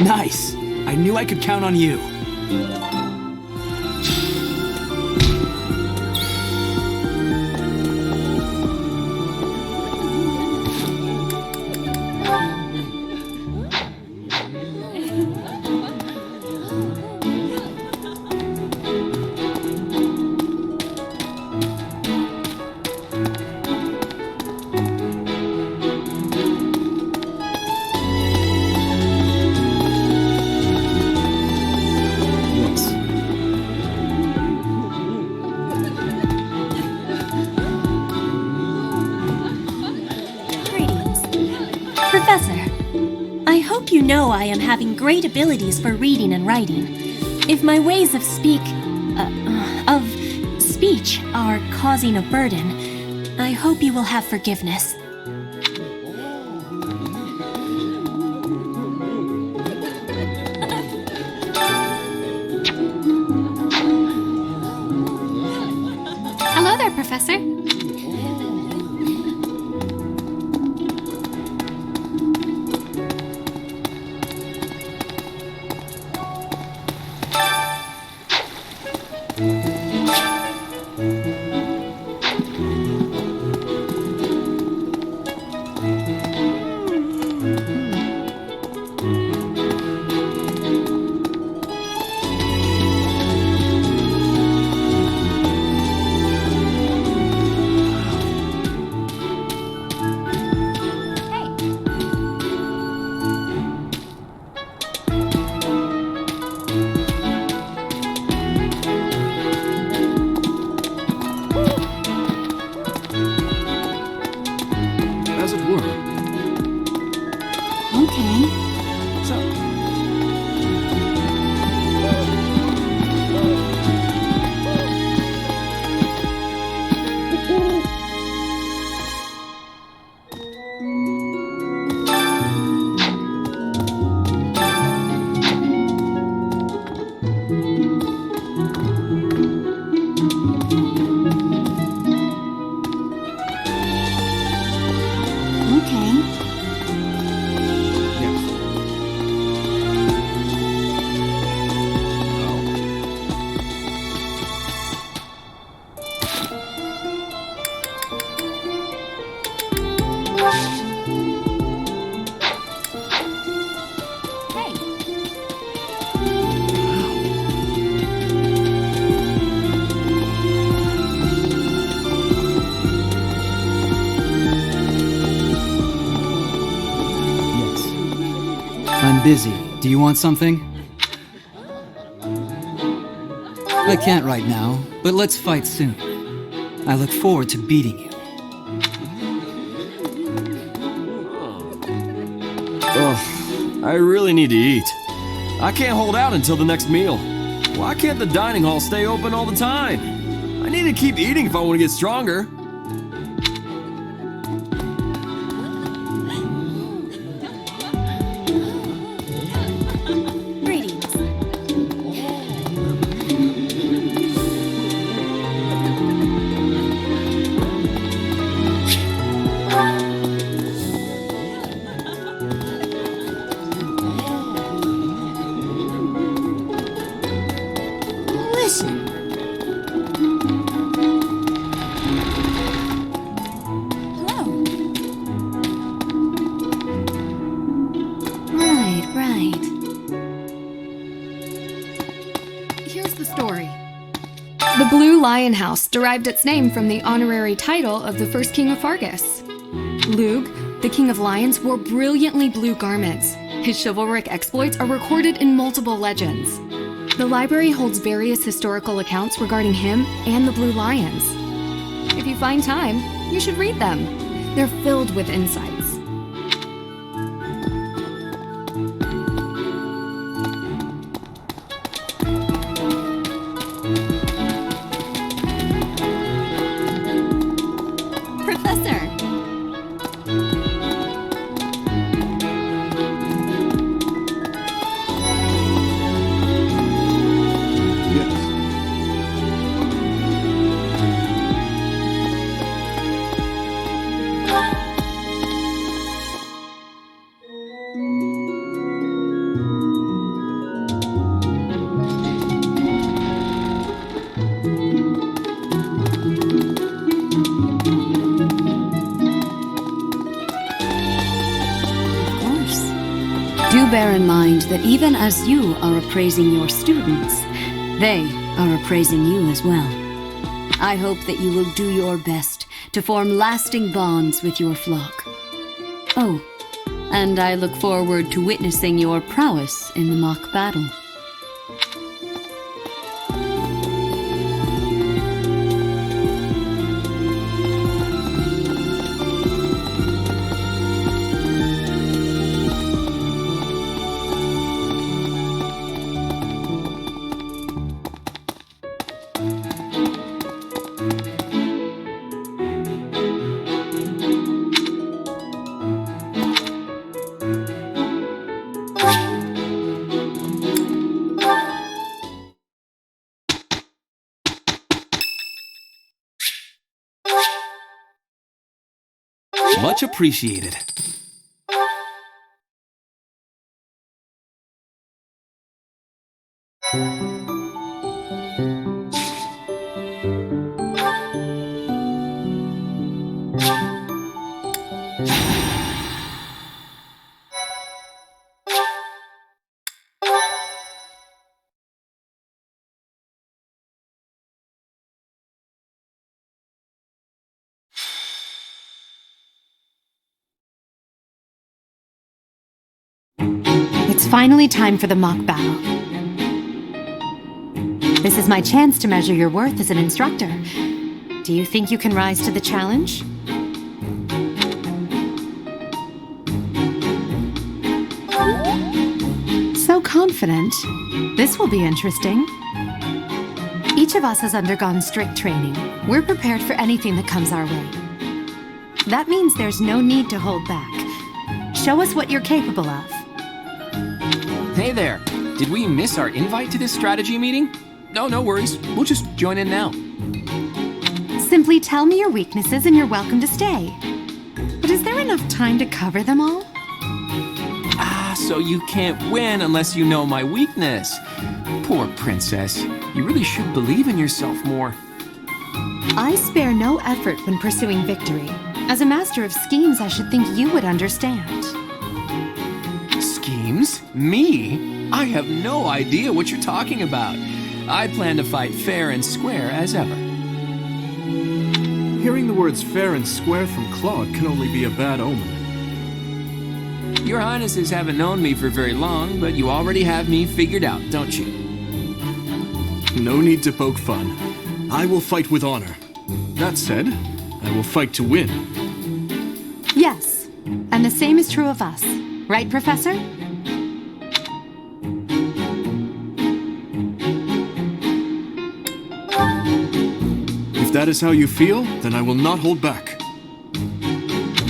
Nice. I knew I could count on you. Professor, I hope you know I am having great abilities for reading and writing. If my ways of speech are causing a burden, I hope you will have forgiveness. Hello there, Professor. As it were. Okay. I'm busy. Do you want something? I can't right now, but let's fight soon. I look forward to beating you. Ugh, I really need to eat. I can't hold out until the next meal. Why can't the dining hall stay open all the time? I need to keep eating if I want to get stronger. Lion House derived its name from the honorary title of the first king of Fargus. Lugh, the king of lions, wore brilliantly blue garments. His chivalric exploits are recorded in multiple legends. The library holds various historical accounts regarding him and the Blue Lions. If you find time, you should read them. They're filled with insights. Professor! Do bear in mind that even as you are appraising your students, they are appraising you as well. I hope that you will do your best to form lasting bonds with your flock. Oh, and I look forward to witnessing your prowess in the mock battle. Much appreciated. It's finally time for the mock battle. This is my chance to measure your worth as an instructor. Do you think you can rise to the challenge? So confident. This will be interesting. Each of us has undergone strict training. We're prepared for anything that comes our way. That means there's no need to hold back. Show us what you're capable of. Hey there! Did we miss our invite to this strategy meeting? No, no worries. We'll just join in now. Simply tell me your weaknesses and you're welcome to stay. But is there enough time to cover them all? So you can't win unless you know my weakness. Poor princess. You really should believe in yourself more. I spare no effort when pursuing victory. As a master of schemes, I should think you would understand. Schemes? Me? I have no idea what you're talking about. I plan to fight fair and square as ever. Hearing the words fair and square from Claude can only be a bad omen. Your Highnesses haven't known me for very long, but you already have me figured out, don't you? No need to poke fun. I will fight with honor. That said, I will fight to win. Yes, and the same is true of us. Right, Professor? If that is how you feel, then I will not hold back.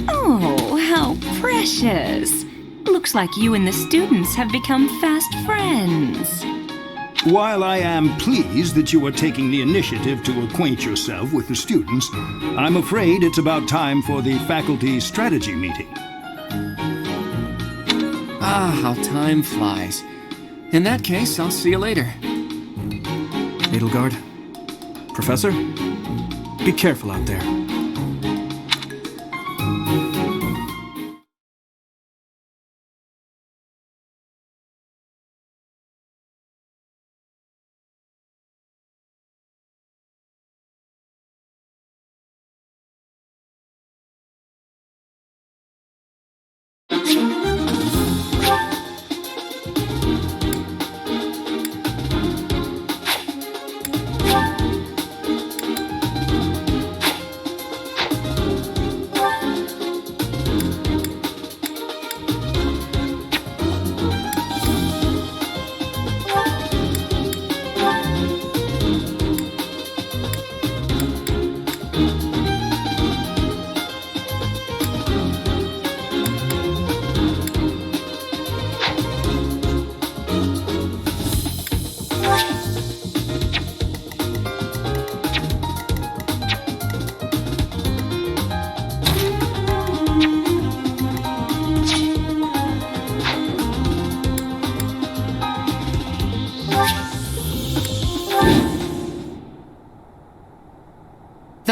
Oh, how precious. Looks like you and the students have become fast friends. While I am pleased that you are taking the initiative to acquaint yourself with the students, I'm afraid it's about time for the faculty strategy meeting. Ah, how time flies. In that case, I'll see you later. Edelgard, Professor, be careful out there.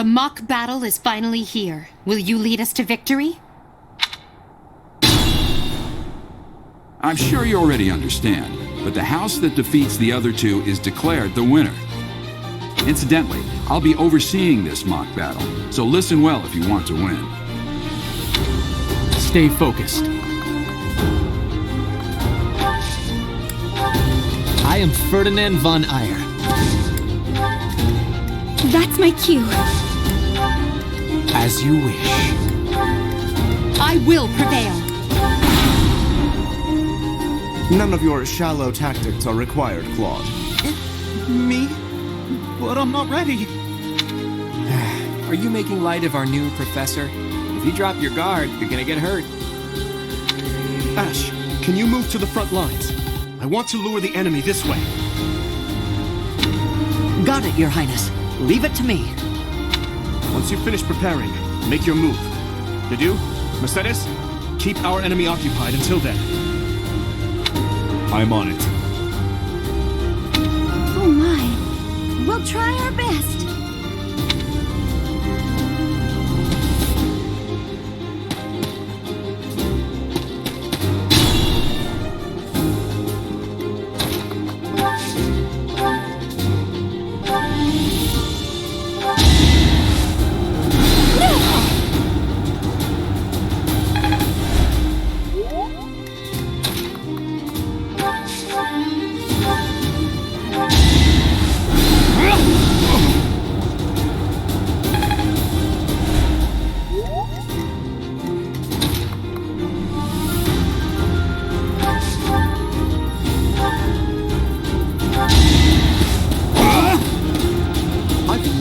The mock battle is finally here. Will you lead us to victory? I'm sure you already understand, but the house that defeats the other two is declared the winner. Incidentally, I'll be overseeing this mock battle, so listen well if you want to win. Stay focused. I am Ferdinand von Eyre. That's my cue. As you wish. I will prevail. None of your shallow tactics are required, Claude. Me? But I'm not ready. Are you making light of our new professor? If you drop your guard, you're gonna get hurt. Ash, can you move to the front lines? I want to lure the enemy this way. Got it, Your Highness. Leave it to me. Once you finish preparing, make your move. Ledoux, Mercedes, keep our enemy occupied until then. I'm on it. Oh my. We'll try our best.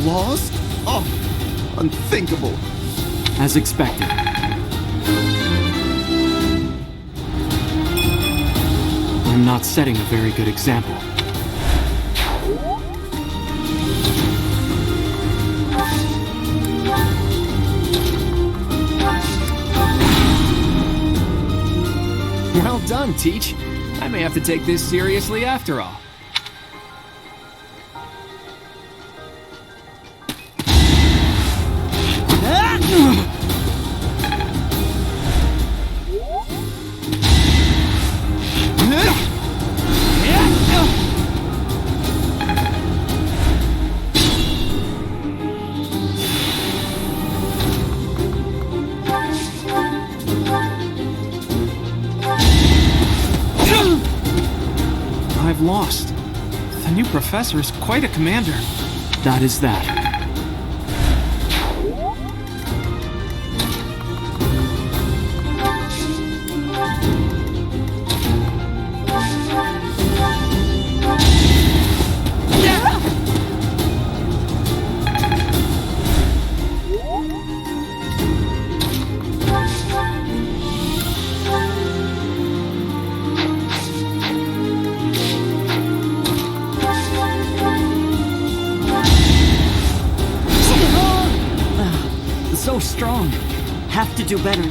Lost? Oh, unthinkable. As expected. I'm not setting a very good example. Well done, Teach. I may have to take this seriously after all. I've lost. The new professor is quite a commander. That is that. So strong. Have to do better.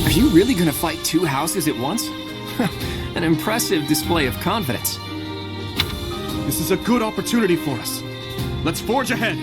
Are you really gonna fight two houses at once? An impressive display of confidence. This is a good opportunity for us. Let's forge ahead.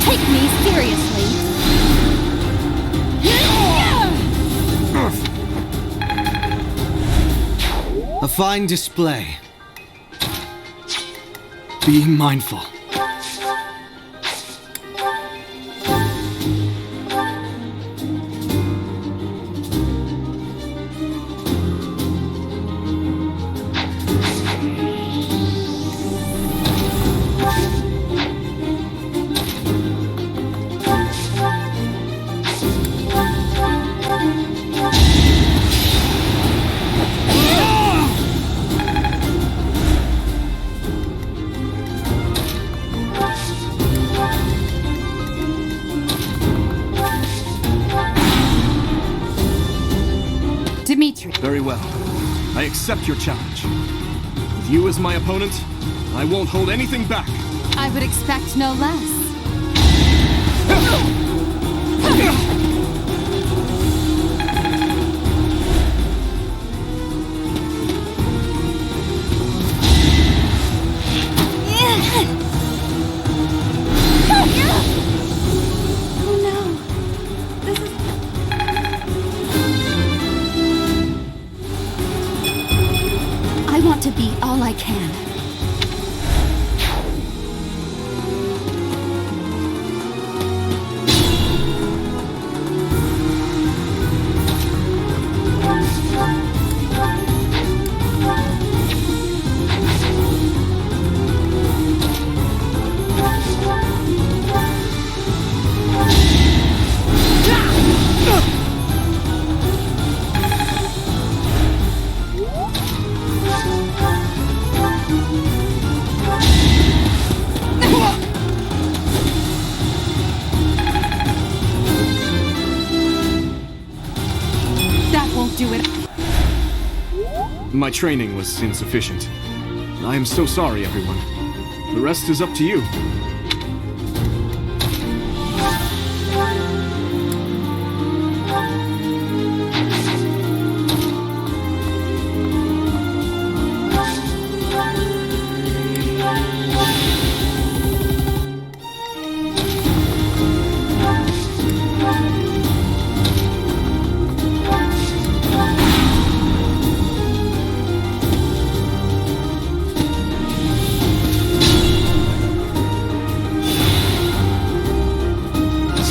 Take me seriously. fine display. Being mindful. Very well. I accept your challenge. With you as my opponent, I won't hold anything back. I would expect no less. To be all I can. My training was insufficient. I am so sorry, everyone. The rest is up to you.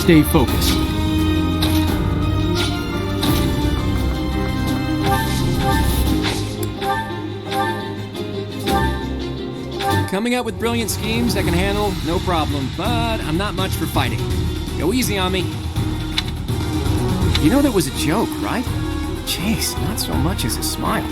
Stay focused. Coming up with brilliant schemes I can handle, no problem, but I'm not much for fighting. Go easy on me. You know that was a joke, right? Jeez, not so much as a smile.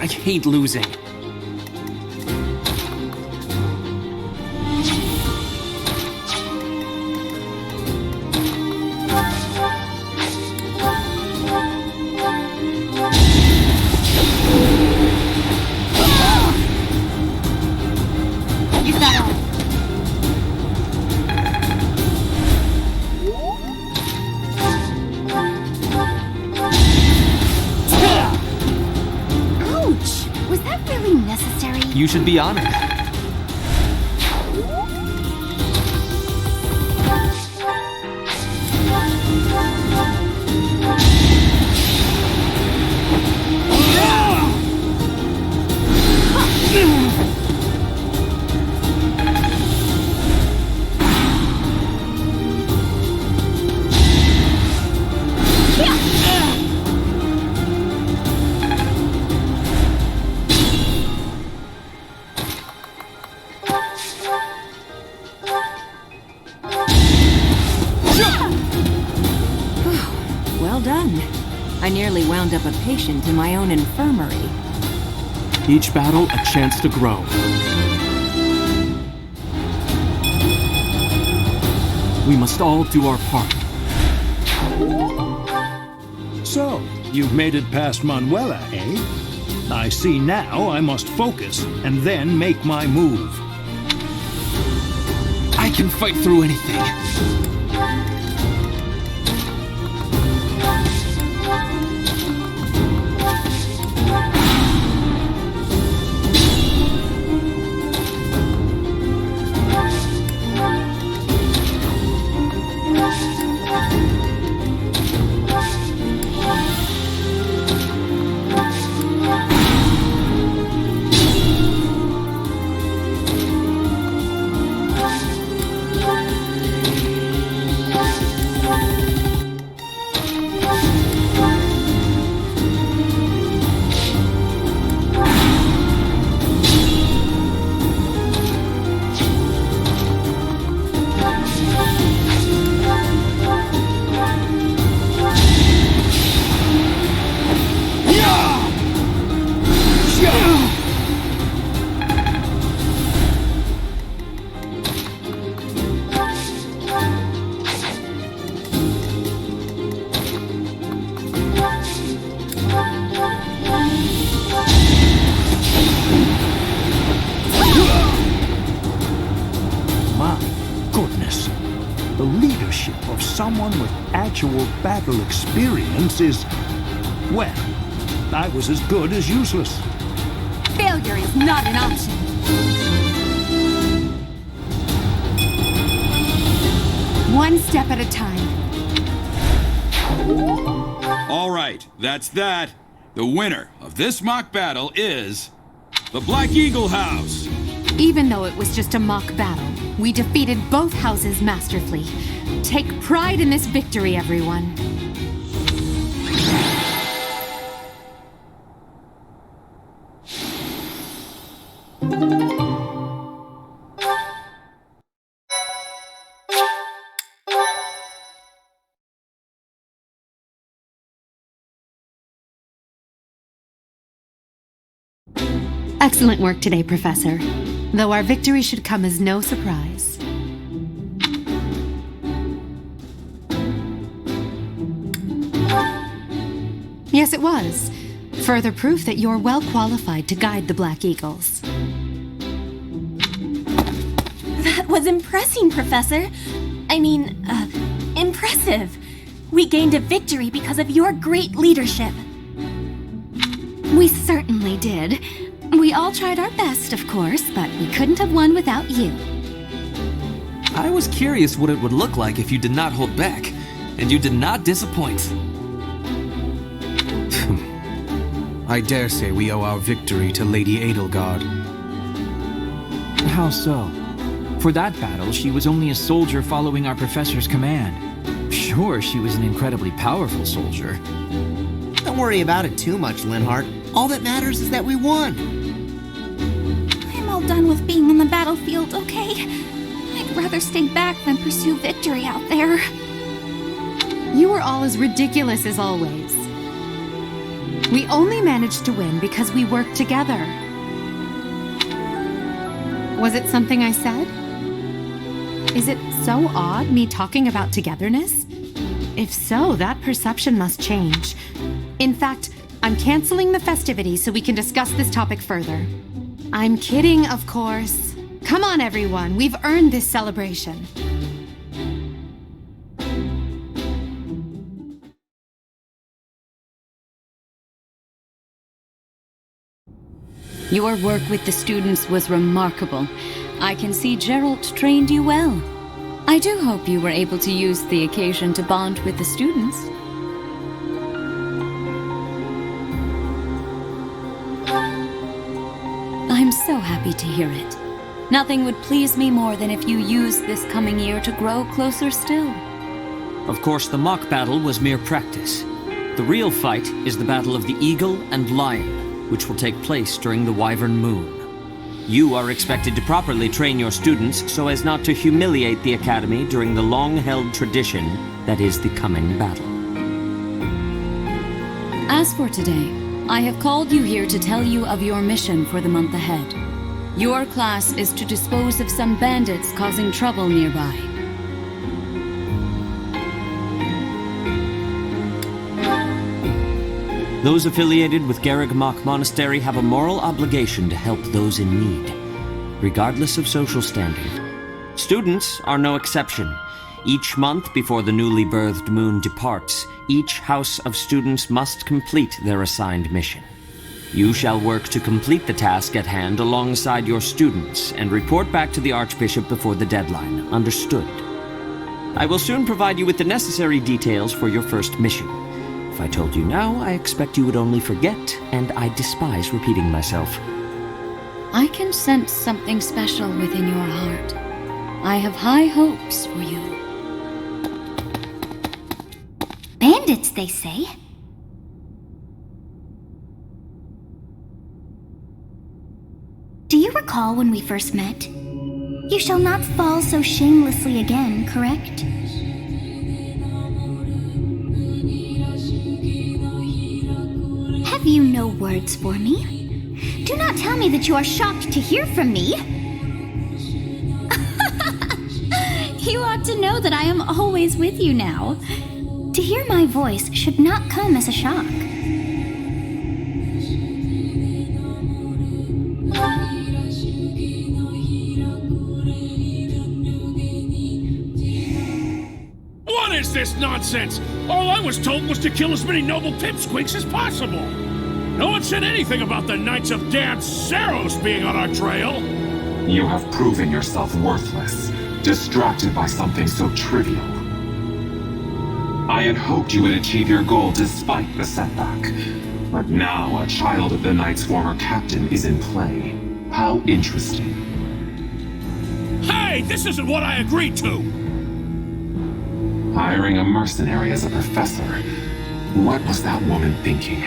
I hate losing. Is that all? Was that really necessary? You should be honored. I nearly wound up a patient in my own infirmary. Each battle a chance to grow. We must all do our part. So, you've made it past Manuela, eh? I see now I must focus and then make my move. I can fight through anything. Someone with actual battle experience is, well, I was as good as useless. Failure is not an option. One step at a time. All right, that's that. The winner of this mock battle is the Black Eagle House. Even though it was just a mock battle, we defeated both houses masterfully. Take pride in this victory, everyone. Excellent work today, Professor. Though our victory should come as no surprise. Yes, it was. Further proof that you're well qualified to guide the Black Eagles. That was impressive, Professor. Impressive. We gained a victory because of your great leadership. We certainly did. We all tried our best, of course, but we couldn't have won without you. I was curious what it would look like if you did not hold back, and you did not disappoint. I dare say we owe our victory to Lady Edelgard. How so? For that battle, she was only a soldier following our professor's command. Sure, she was an incredibly powerful soldier. Don't worry about it too much, Linhart. All that matters is that we won. I'm all done with being on the battlefield, okay? I'd rather stay back than pursue victory out there. You were all as ridiculous as always. We only managed to win because we worked together. Was it something I said? Is it so odd, me talking about togetherness? If so, that perception must change. In fact, I'm canceling the festivities so we can discuss this topic further. I'm kidding, of course. Come on, everyone. We've earned this celebration. Your work with the students was remarkable. I can see Geralt trained you well. I do hope you were able to use the occasion to bond with the students. I'm so happy to hear it. Nothing would please me more than if you used this coming year to grow closer still. Of course, the mock battle was mere practice. The real fight is the battle of the Eagle and Lion, which will take place during the Wyvern Moon. You are expected to properly train your students so as not to humiliate the Academy during the long-held tradition that is the coming battle. As for today, I have called you here to tell you of your mission for the month ahead. Your class is to dispose of some bandits causing trouble nearby. Those affiliated with Garrigmach Monastery have a moral obligation to help those in need, regardless of social standing. Students are no exception. Each month before the newly birthed moon departs, each house of students must complete their assigned mission. You shall work to complete the task at hand alongside your students and report back to the Archbishop before the deadline. Understood? I will soon provide you with the necessary details for your first mission. If I told you now, I expect you would only forget, and I despise repeating myself. I can sense something special within your heart. I have high hopes for you. Bandits, they say? Do you recall when we first met? You shall not fall so shamelessly again, correct? Have you no words for me? Do not tell me that you are shocked to hear from me. You ought to know that I am always with you now. To hear my voice should not come as a shock. What is this nonsense? All I was told was to kill as many noble pipsqueaks as possible. No one said anything about the Knights of Dan Saros being on our trail. You have proven yourself worthless, distracted by something so trivial. I had hoped you would achieve your goal despite the setback. But now a child of the Knight's former captain is in play. How interesting. Hey, this isn't what I agreed to! Hiring a mercenary as a professor. What was that woman thinking?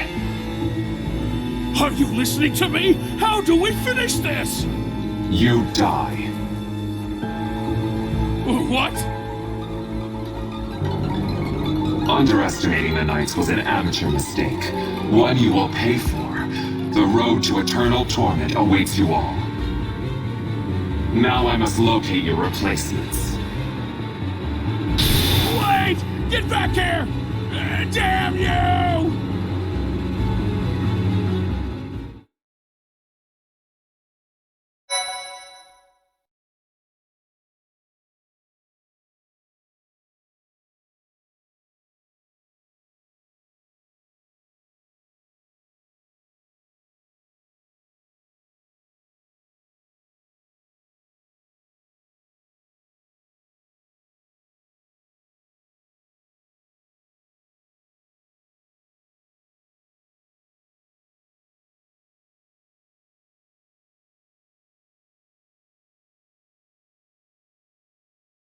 Are you listening to me? How do we finish this? You die. What? Underestimating the Knights was an amateur mistake. One you will pay for. The road to eternal torment awaits you all. Now I must locate your replacements. Wait! Get back here! Damn you!